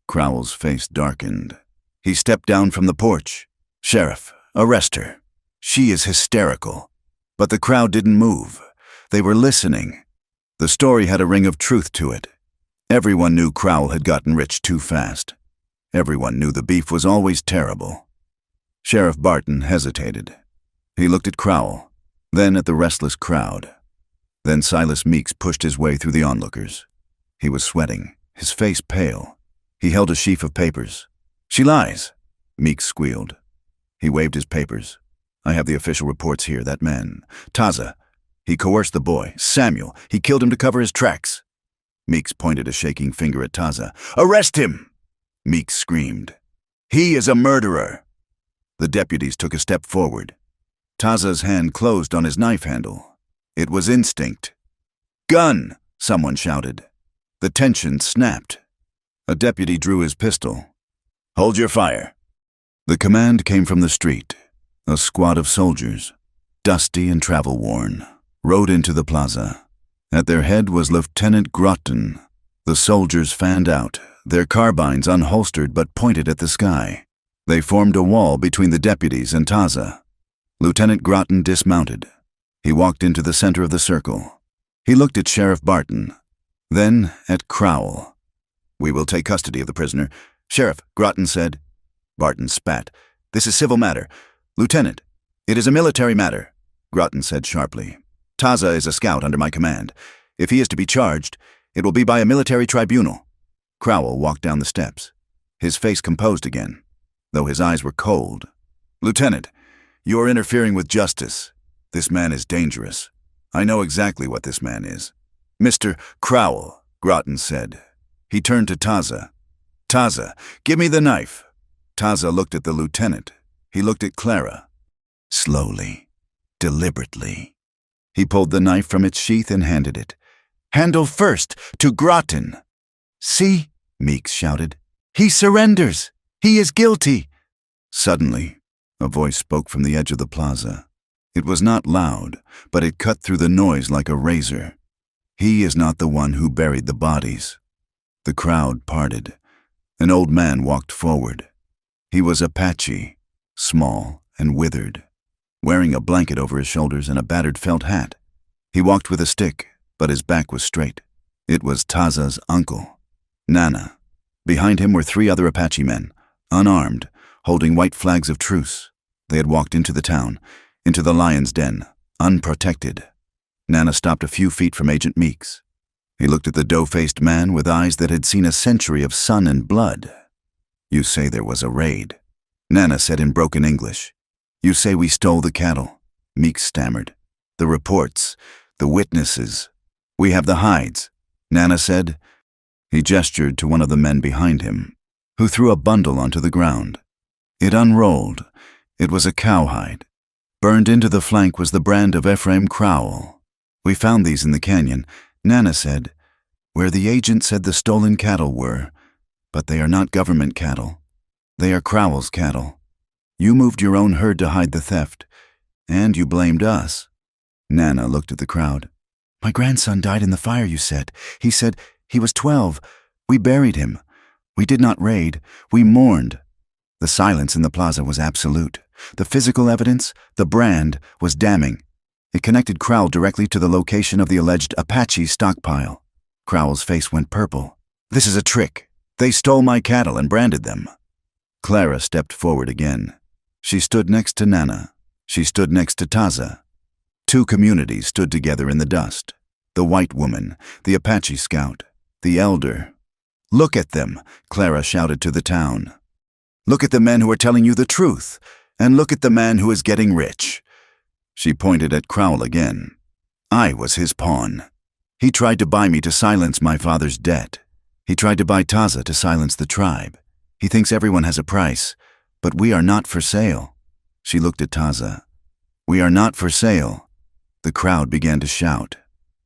Crowell's face darkened. He stepped down from the porch. Sheriff, arrest her. She is hysterical. But the crowd didn't move. They were listening. The story had a ring of truth to it. Everyone knew Crowell had gotten rich too fast. Everyone knew the beef was always terrible. Sheriff Barton hesitated. He looked at Crowell, then at the restless crowd. Then Silas Meeks pushed his way through the onlookers. He was sweating, his face pale. He held a sheaf of papers. She lies, Meeks squealed. He waved his papers. I have the official reports here, that man. Taza. He coerced the boy. Samuel. He killed him to cover his tracks. Meeks pointed a shaking finger at Taza. Arrest him! Meeks screamed. He is a murderer. The deputies took a step forward. Taza's hand closed on his knife handle. It was instinct. Gun! Someone shouted. The tension snapped. A deputy drew his pistol. Hold your fire. The command came from the street. A squad of soldiers, dusty and travel-worn, rode into the plaza. At their head was Lieutenant Groton, The soldiers fanned out, their carbines unholstered but pointed at the sky. They formed a wall between the deputies and Taza. Lieutenant Groton dismounted. He walked into the center of the circle. He looked at Sheriff Barton, then at Crowell. "We will take custody of the prisoner." "Sheriff," Groton said. Barton spat. "This is civil matter. Lieutenant, it is a military matter," Groton said sharply. "Taza is a scout under my command. If he is to be charged, it will be by a military tribunal." Crowell walked down the steps, his face composed again, though his eyes were cold. "Lieutenant, you are interfering with justice. This man is dangerous. I know exactly what this man is." "Mr. Crowell," Groton said. He turned to Taza. "Taza, give me the knife." Taza looked at the lieutenant. He looked at Clara. Slowly, deliberately. He pulled the knife from its sheath and handed it. "Handle first, to Groton." "See," Meeks shouted. "He surrenders. He is guilty." Suddenly, a voice spoke from the edge of the plaza. It was not loud, but it cut through the noise like a razor. "He is not the one who buried the bodies." The crowd parted. An old man walked forward. He was Apache, small and withered, wearing a blanket over his shoulders and a battered felt hat. He walked with a stick, but his back was straight. It was Taza's uncle, Nana. Behind him were 3 other Apache men, unarmed, holding white flags of truce. They had walked into the town, into the lion's den, unprotected. Nana stopped a few feet from Agent Meeks. He looked at the dough-faced man with eyes that had seen a century of sun and blood. "You say there was a raid," Nana said in broken English. "You say we stole the cattle," Meeks stammered. "The reports, the witnesses. We have the hides," Nana said. He gestured to one of the men behind him, who threw a bundle onto the ground. It unrolled. It was a cowhide. Burned into the flank was the brand of Ephraim Crowell. "We found these in the canyon," Nana said, "where the agent said the stolen cattle were. But they are not government cattle. They are Crowell's cattle. You moved your own herd to hide the theft, and you blamed us." Nana looked at the crowd. "My grandson died in the fire, you said. He said he was 12. We buried him. We did not raid. We mourned." The silence in the plaza was absolute. The physical evidence, the brand, was damning. It connected Crowell directly to the location of the alleged Apache stockpile. Crowell's face went purple. "This is a trick. They stole my cattle and branded them." Clara stepped forward again. She stood next to Nana. She stood next to Taza. 2 communities stood together in the dust. The white woman, the Apache scout, the elder. "Look at them," Clara shouted to the town. "Look at the men who are telling you the truth, and look at the man who is getting rich." She pointed at Crowell again. "I was his pawn. He tried to buy me to silence my father's debt. He tried to buy Taza to silence the tribe. He thinks everyone has a price, but we are not for sale." She looked at Taza. "We are not for sale." The crowd began to shout.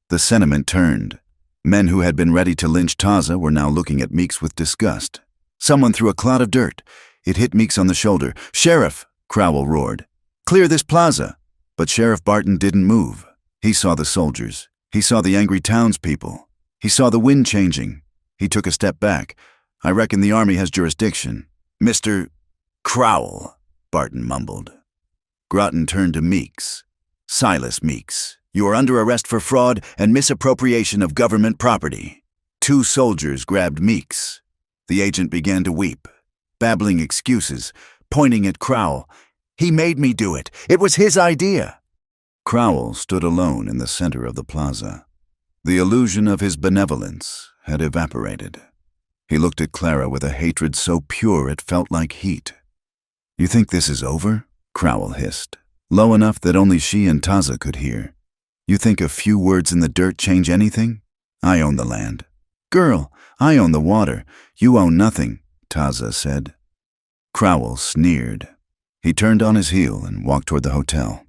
The sentiment turned. Men who had been ready to lynch Taza were now looking at Meeks with disgust. Someone threw a cloud of dirt. It hit Meeks on the shoulder. "Sheriff!" Crowell roared. "Clear this plaza!" But Sheriff Barton didn't move. He saw the soldiers. He saw the angry townspeople. He saw the wind changing. He took a step back. "I reckon the army has jurisdiction." "Mr. Crowell," Barton mumbled. Groton turned to Meeks. "Silas Meeks, you are under arrest for fraud and misappropriation of government property." 2 soldiers grabbed Meeks. The agent began to weep, babbling excuses, pointing at Crowell. "He made me do it. It was his idea." Crowell stood alone in the center of the plaza. The illusion of his benevolence had evaporated. He looked at Clara with a hatred so pure it felt like heat. "You think this is over?" Crowell hissed, low enough that only she and Taza could hear. "You think a few words in the dirt change anything? I own the land." "Girl, I own the water. You own nothing," Taza said. Crowell sneered. He turned on his heel and walked toward the hotel.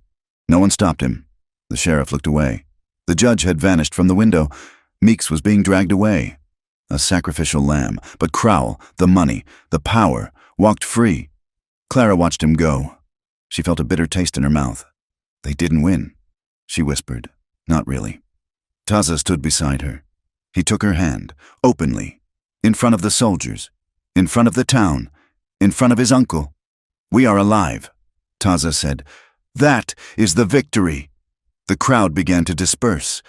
No one stopped him. The sheriff looked away. The judge had vanished from the window. Meeks was being dragged away. A sacrificial lamb, but Crowell, the money, the power, walked free. Clara watched him go. She felt a bitter taste in her mouth. "They didn't win," she whispered. "Not really." Taza stood beside her. He took her hand, openly, in front of the soldiers, in front of the town, in front of his uncle. "We are alive," Taza said. "That is the victory." The crowd began to disperse.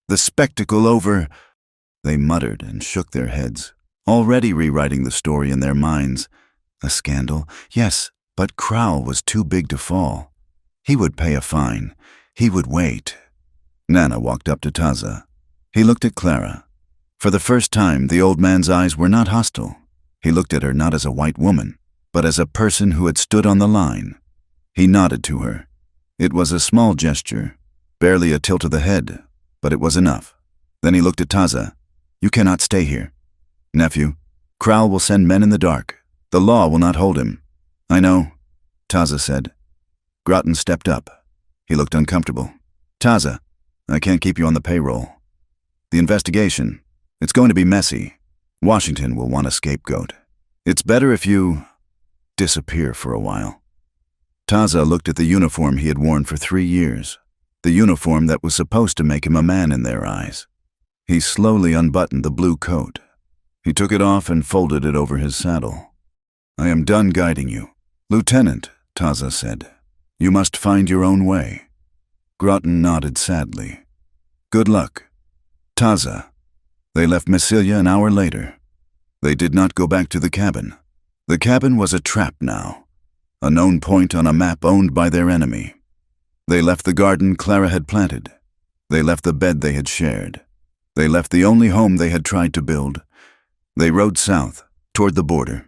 The spectacle over. They muttered and shook their heads, already rewriting the story in their minds. A scandal, yes, but Crowell was too big to fall. He would pay a fine. He would wait. Nana walked up to Taza. He looked at Clara. For the first time, the old man's eyes were not hostile. He looked at her not as a white woman, but as a person who had stood on the line. He nodded to her. It was a small gesture, barely a tilt of the head, but it was enough. Then he looked at Taza. "You cannot stay here. Nephew, Crowell will send men in the dark. The law will not hold him." "I know," Taza said. Groton stepped up. He looked uncomfortable. "Taza, I can't keep you on the payroll. The investigation, it's going to be messy. Washington will want a scapegoat. It's better if you disappear for a while." Taza looked at the uniform he had worn for 3 years, the uniform that was supposed to make him a man in their eyes. He slowly unbuttoned the blue coat. He took it off and folded it over his saddle. "I am done guiding you. Lieutenant," Taza said, "you must find your own way." Groton nodded sadly. "Good luck." Taza. They left Massilia an hour later. They did not go back to the cabin. The cabin was a trap now, a known point on a map owned by their enemy. They left the garden Clara had planted. They left the bed they had shared. They left the only home they had tried to build. They rode south, toward the border,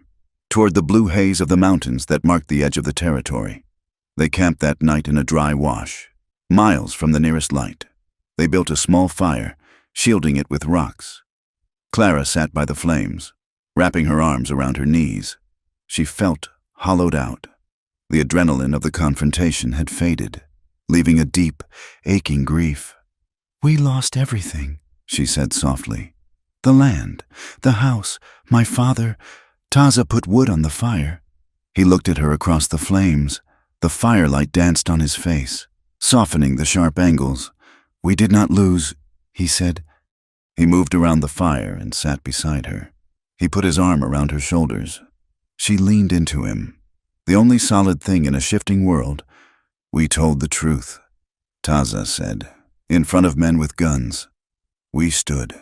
toward the blue haze of the mountains that marked the edge of the territory. They camped that night in a dry wash, miles from the nearest light. They built a small fire, shielding it with rocks. Clara sat by the flames, wrapping her arms around her knees. She felt hollowed out. The adrenaline of the confrontation had faded, leaving a deep, aching grief. "We lost everything," she said softly. "The land, the house, my father." Taza put wood on the fire. He looked at her across the flames. The firelight danced on his face, softening the sharp angles. "We did not lose," he said. He moved around the fire and sat beside her. He put his arm around her shoulders. She leaned into him. The only solid thing in a shifting world. "We told the truth," Taza said, "in front of men with guns. We stood.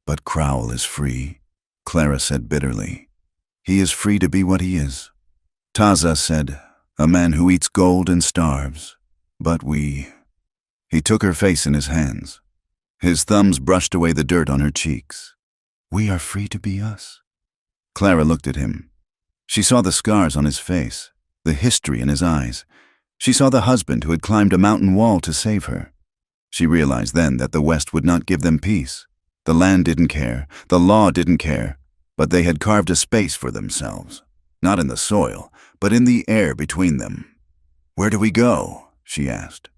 But Crowell is free," Clara said bitterly. "He is free to be what he is." Taza said, "A man who eats gold and starves. But we—" He took her face in his hands. His thumbs brushed away the dirt on her cheeks. "We are free to be us." Clara looked at him. She saw the scars on his face, the history in his eyes. She saw the husband who had climbed a mountain wall to save her. She realized then that the West would not give them peace. The land didn't care, the law didn't care, but they had carved a space for themselves, not in the soil, but in the air between them. "Where do we go?" she asked.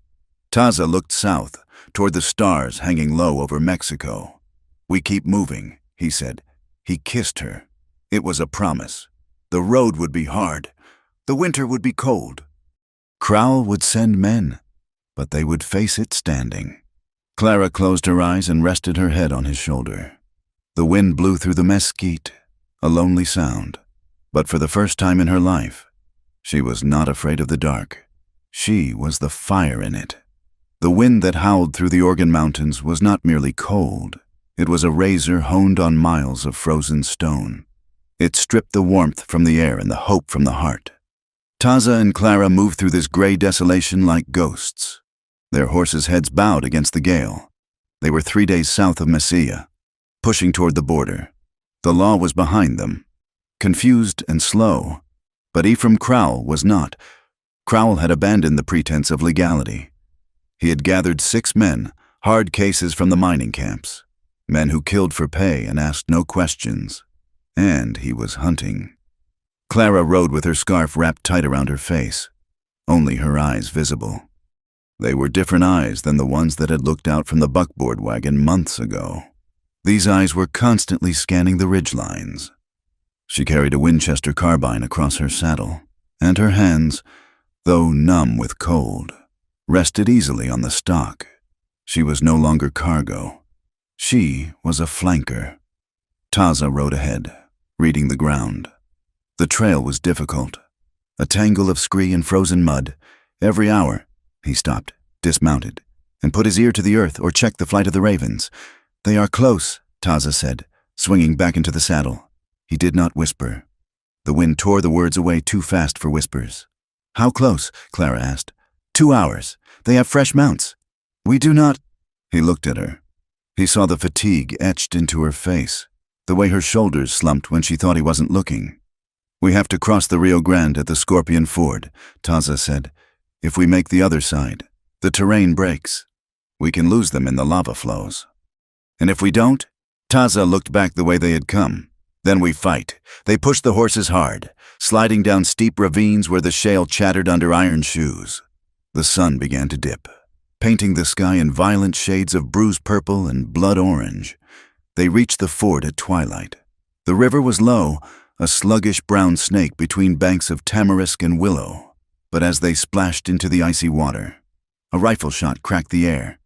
Taza looked south, toward the stars hanging low over Mexico. "We keep moving," he said. He kissed her. It was a promise. The road would be hard. The winter would be cold. Crowell would send men, but they would face it standing. Clara closed her eyes and rested her head on his shoulder. The wind blew through the mesquite, a lonely sound. But for the first time in her life, she was not afraid of the dark. She was the fire in it. The wind that howled through the Organ Mountains was not merely cold. It was a razor honed on miles of frozen stone. It stripped the warmth from the air and the hope from the heart. Taza and Clara moved through this gray desolation like ghosts. Their horses' heads bowed against the gale. They were 3 days south of Massilia, pushing toward the border. The law was behind them, confused and slow. But Ephraim Crowell was not. Crowell had abandoned the pretense of legality. He had gathered 6 men, hard cases from the mining camps, men who killed for pay and asked no questions. And he was hunting. Clara rode with her scarf wrapped tight around her face, only her eyes visible. They were different eyes than the ones that had looked out from the buckboard wagon months ago. These eyes were constantly scanning the ridgelines. She carried a Winchester carbine across her saddle, and her hands, though numb with cold, rested easily on the stock. She was no longer cargo. She was a flanker. Taza rode ahead, reading the ground. The trail was difficult. A tangle of scree and frozen mud. Every hour, he stopped, dismounted, and put his ear to the earth or checked the flight of the ravens. "They are close," Taza said, swinging back into the saddle. He did not whisper. The wind tore the words away too fast for whispers. "How close?" Clara asked. 2 hours. They have fresh mounts." "We do not—" He looked at her. He saw the fatigue etched into her face, the way her shoulders slumped when she thought he wasn't looking. "We have to cross the Rio Grande at the Scorpion Ford," Taza said. "If we make the other side, the terrain breaks. We can lose them in the lava flows. And if we don't?" Taza looked back the way they had come. "Then we fight." They pushed the horses hard, sliding down steep ravines where the shale chattered under iron shoes. The sun began to dip, painting the sky in violent shades of bruise purple and blood orange. They reached the ford at twilight. The river was low, a sluggish brown snake between banks of tamarisk and willow. But as they splashed into the icy water, a rifle shot cracked the air.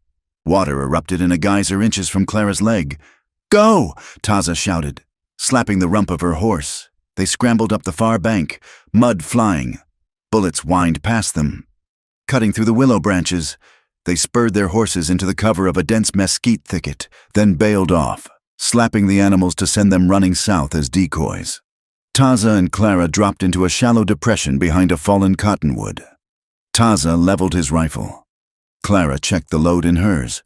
Water erupted in a geyser inches from Clara's leg. "Go!" Taza shouted, slapping the rump of her horse. They scrambled up the far bank, mud flying. Bullets whined past them. Cutting through the willow branches, they spurred their horses into the cover of a dense mesquite thicket, then bailed off, slapping the animals to send them running south as decoys. Taza and Clara dropped into a shallow depression behind a fallen cottonwood. Taza leveled his rifle. Clara checked the load in hers.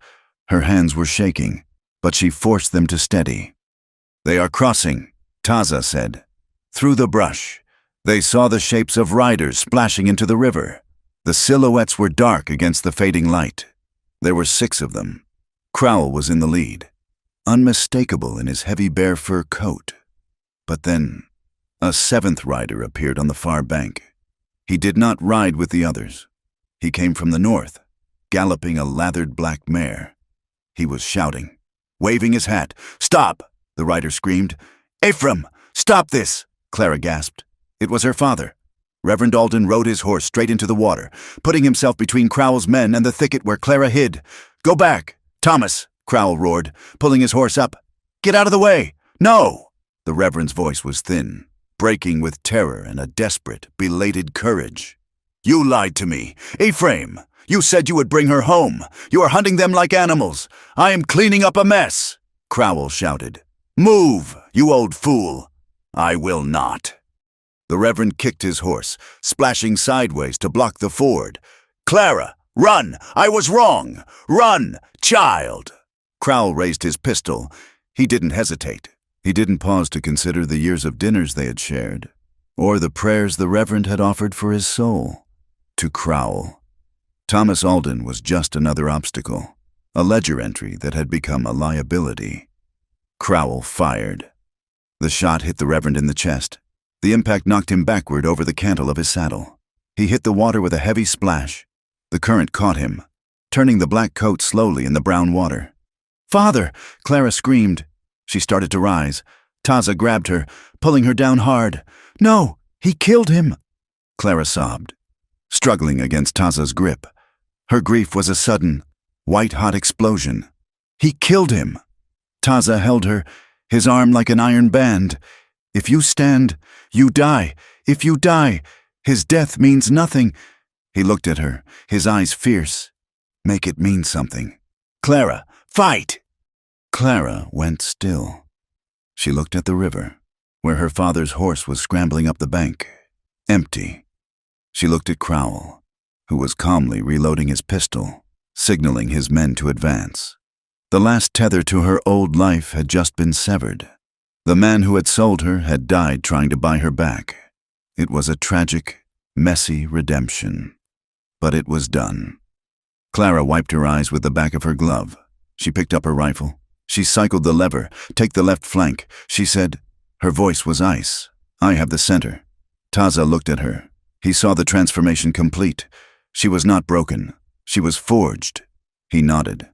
Her hands were shaking, but she forced them to steady. "They are crossing," Taza said. Through the brush, they saw the shapes of riders splashing into the river. The silhouettes were dark against the fading light. There were 6 of them. Crowell was in the lead, unmistakable in his heavy bear fur coat. But then, a 7th rider appeared on the far bank. He did not ride with the others. He came from the north, galloping a lathered black mare. He was shouting, waving his hat. "Stop!" the rider screamed. "Ephraim, stop this!" Clara gasped. It was her father. Reverend Alden rode his horse straight into the water, putting himself between Crowell's men and the thicket where Clara hid. "Go back! Thomas!" Crowell roared, pulling his horse up. "Get out of the way! No!" The Reverend's voice was thin, breaking with terror and a desperate, belated courage. "You lied to me! Ephraim! You said you would bring her home! You are hunting them like animals! I am cleaning up a mess!" Crowell shouted. "Move, you old fool!" "I will not." The Reverend kicked his horse, splashing sideways to block the ford. "Clara, run! I was wrong! Run, child!" Crowell raised his pistol. He didn't hesitate. He didn't pause to consider the years of dinners they had shared, or the prayers the Reverend had offered for his soul. To Crowell, Thomas Alden was just another obstacle, a ledger entry that had become a liability. Crowell fired. The shot hit the Reverend in the chest. The impact knocked him backward over the cantle of his saddle. He hit the water with a heavy splash. The current caught him, turning the black coat slowly in the brown water. "Father!" Clara screamed. She started to rise. Taza grabbed her, pulling her down hard. "No, he killed him!" Clara sobbed, struggling against Taza's grip. Her grief was a sudden, white-hot explosion. "He killed him!" Taza held her, his arm like an iron band. "If you stand, you die. If you die, his death means nothing." He looked at her, his eyes fierce. "Make it mean something. Clara, fight!" Clara went still. She looked at the river, where her father's horse was scrambling up the bank, empty. She looked at Crowell, who was calmly reloading his pistol, signaling his men to advance. The last tether to her old life had just been severed. The man who had sold her had died trying to buy her back. It was a tragic, messy redemption. But it was done. Clara wiped her eyes with the back of her glove. She picked up her rifle. She cycled the lever. "Take the left flank," she said. Her voice was ice. "I have the center." Taza looked at her. He saw the transformation complete. She was not broken. She was forged. He nodded.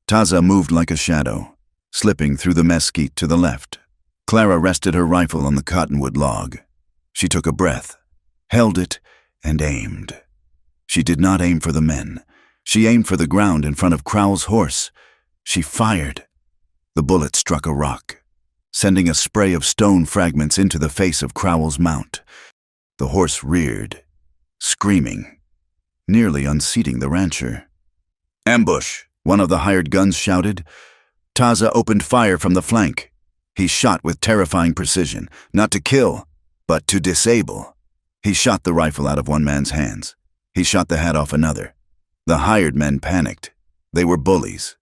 Taza moved like a shadow, slipping through the mesquite to the left. Clara rested her rifle on the cottonwood log. She took a breath, held it, and aimed. She did not aim for the men. She aimed for the ground in front of Crowell's horse. She fired. The bullet struck a rock, sending a spray of stone fragments into the face of Crowell's mount. The horse reared, screaming, nearly unseating the rancher. "Ambush!" one of the hired guns shouted. Taza opened fire from the flank. He shot with terrifying precision, not to kill, but to disable. He shot the rifle out of one man's hands. He shot the hat off another. The hired men panicked. They were bullies,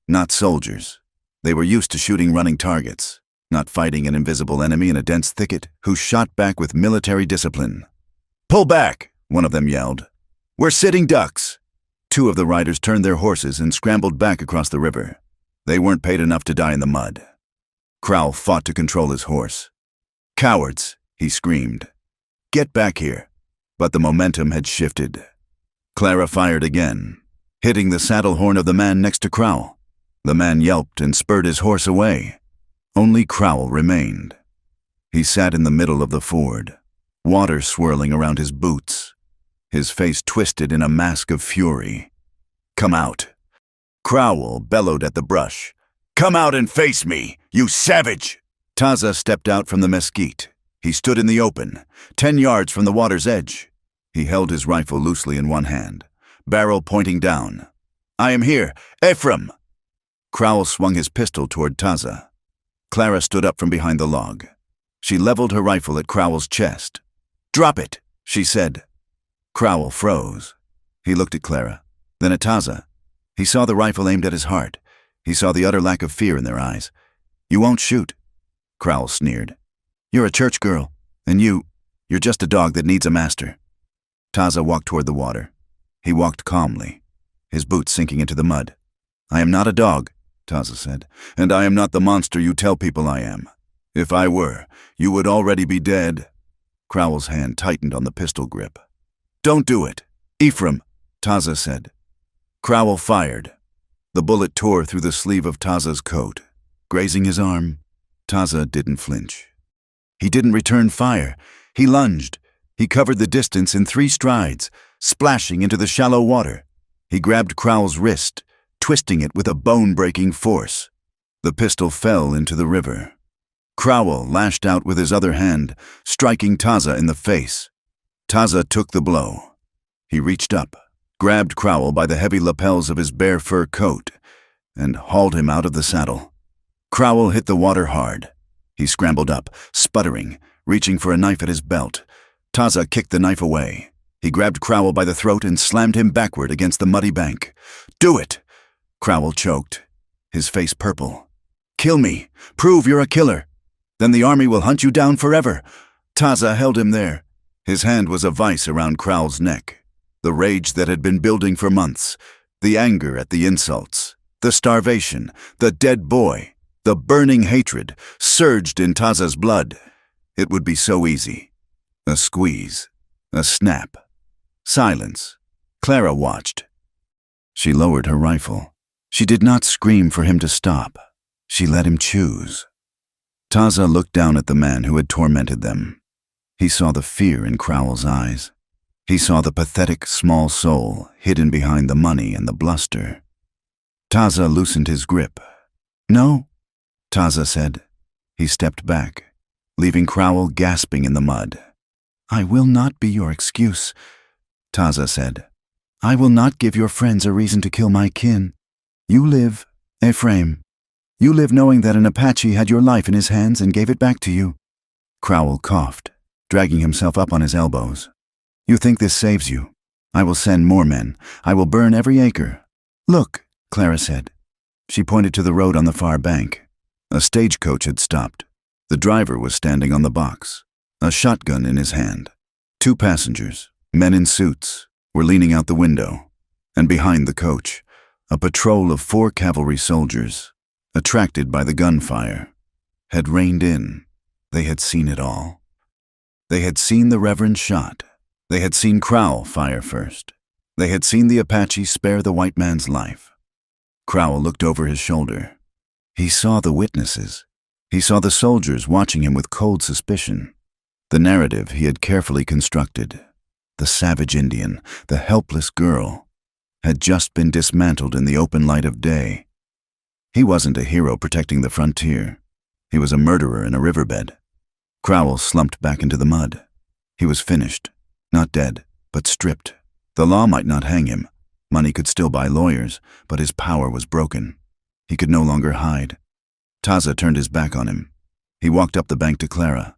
not soldiers. They were used to shooting running targets, not fighting an invisible enemy in a dense thicket, who shot back with military discipline. "Pull back!" one of them yelled. "We're sitting ducks!" Two of the riders turned their horses and scrambled back across the river. They weren't paid enough to die in the mud. Crowell fought to control his horse. "Cowards!" he screamed. "Get back here!" But the momentum had shifted. Clara fired again, hitting the saddle horn of the man next to Crowell. The man yelped and spurred his horse away. Only Crowell remained. He sat in the middle of the ford, water swirling around his boots, his face twisted in a mask of fury. "Come out!" Crowell bellowed at the brush. "Come out and face me, you savage!" Taza stepped out from the mesquite. He stood in the open, 10 yards from the water's edge. He held his rifle loosely in one hand, barrel pointing down. "I am here, Ephraim!" Crowell swung his pistol toward Taza. Clara stood up from behind the log. She leveled her rifle at Crowell's chest. "Drop it," she said. Crowell froze. He looked at Clara, then at Taza. He saw the rifle aimed at his heart. He saw the utter lack of fear in their eyes. "You won't shoot," Crowell sneered. "You're a church girl, and you're just a dog that needs a master." Taza walked toward the water. He walked calmly, his boots sinking into the mud. "I am not a dog," Taza said, "and I am not the monster you tell people I am. If I were, you would already be dead." Crowell's hand tightened on the pistol grip. "Don't do it, Ephraim," Taza said. Crowell fired. The bullet tore through the sleeve of Taza's coat, grazing his arm. Taza didn't flinch. He didn't return fire. He lunged. He covered the distance in 3 strides, splashing into the shallow water. He grabbed Crowell's wrist, twisting it with a bone-breaking force. The pistol fell into the river. Crowell lashed out with his other hand, striking Taza in the face. Taza took the blow. He reached up, grabbed Crowell by the heavy lapels of his bear fur coat, and hauled him out of the saddle. Crowell hit the water hard. He scrambled up, sputtering, reaching for a knife at his belt. Taza kicked the knife away. He grabbed Crowell by the throat and slammed him backward against the muddy bank. "Do it!" Crowell choked, his face purple. "Kill me! Prove you're a killer! Then the army will hunt you down forever!" Taza held him there. His hand was a vice around Crowell's neck. The rage that had been building for months, the anger at the insults, the starvation, the dead boy, the burning hatred, surged in Taza's blood. It would be so easy. A squeeze, a snap. Silence. Clara watched. She lowered her rifle. She did not scream for him to stop. She let him choose. Taza looked down at the man who had tormented them. He saw the fear in Crowell's eyes. He saw the pathetic small soul hidden behind the money and the bluster. Taza loosened his grip. "No," Taza said. He stepped back, leaving Crowell gasping in the mud. "I will not be your excuse," Taza said. "I will not give your friends a reason to kill my kin. You live, Ephraim. You live knowing that an Apache had your life in his hands and gave it back to you." Crowell coughed, dragging himself up on his elbows. "You think this saves you? I will send more men. I will burn every acre." "Look," Clara said. She pointed to the road on the far bank. A stagecoach had stopped. The driver was standing on the box, a shotgun in his hand. 2 passengers, men in suits, were leaning out the window, and behind the coach, a patrol of 4 cavalry soldiers, attracted by the gunfire, had reined in. They had seen it all. They had seen the Reverend shot. They had seen Crowell fire first. They had seen the Apache spare the white man's life. Crowell looked over his shoulder. He saw the witnesses. He saw the soldiers watching him with cold suspicion. The narrative he had carefully constructed, the savage Indian, the helpless girl, had just been dismantled in the open light of day. He wasn't a hero protecting the frontier. He was a murderer in a riverbed. Crowell slumped back into the mud. He was finished, not dead, but stripped. The law might not hang him. Money could still buy lawyers, but his power was broken. He could no longer hide. Taza turned his back on him. He walked up the bank to Clara.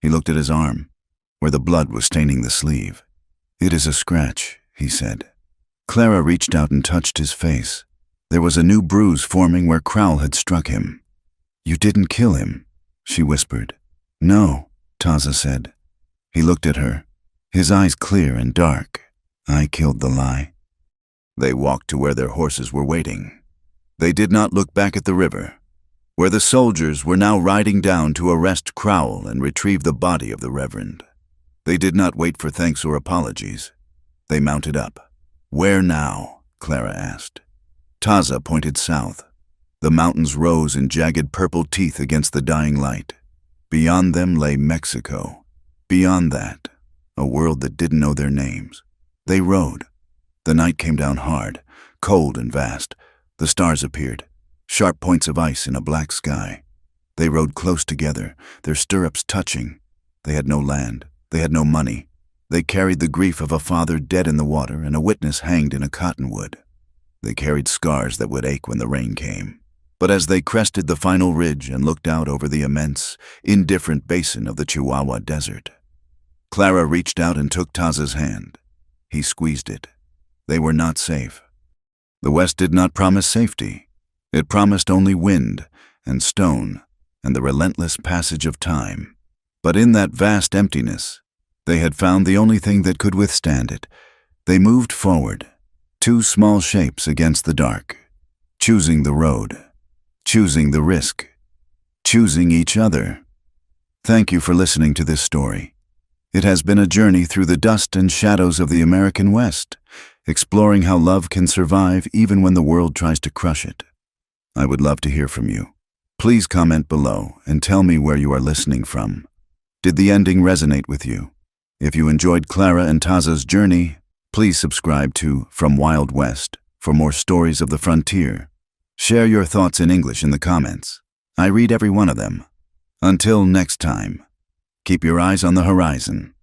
He looked at his arm, where the blood was staining the sleeve. "It is a scratch," he said. Clara reached out and touched his face. There was a new bruise forming where Crowell had struck him. "You didn't kill him," she whispered. "No," Taza said. He looked at her, his eyes clear and dark. "I killed the lie." They walked to where their horses were waiting. They did not look back at the river, where the soldiers were now riding down to arrest Crowell and retrieve the body of the Reverend. They did not wait for thanks or apologies. They mounted up. "Where now?" Clara asked. Taza pointed south. The mountains rose in jagged purple teeth against the dying light. Beyond them lay Mexico. Beyond that, a world that didn't know their names. They rode. The night came down hard, cold and vast. The stars appeared, sharp points of ice in a black sky. They rode close together, their stirrups touching. They had no land. They had no money. They carried the grief of a father dead in the water and a witness hanged in a cottonwood. They carried scars that would ache when the rain came. But as they crested the final ridge and looked out over the immense, indifferent basin of the Chihuahua Desert, Clara reached out and took Taza's hand. He squeezed it. They were not safe. The West did not promise safety. It promised only wind and stone and the relentless passage of time. But in that vast emptiness, they had found the only thing that could withstand it. They moved forward, two small shapes against the dark, choosing the road, choosing the risk, choosing each other. Thank you for listening to this story. It has been a journey through the dust and shadows of the American West, exploring how love can survive even when the world tries to crush it. I would love to hear from you. Please comment below and tell me where you are listening from. Did the ending resonate with you? If you enjoyed Clara and Taza's journey, please subscribe to From Wild West for more stories of the frontier. Share your thoughts in English in the comments. I read every one of them. Until next time, keep your eyes on the horizon.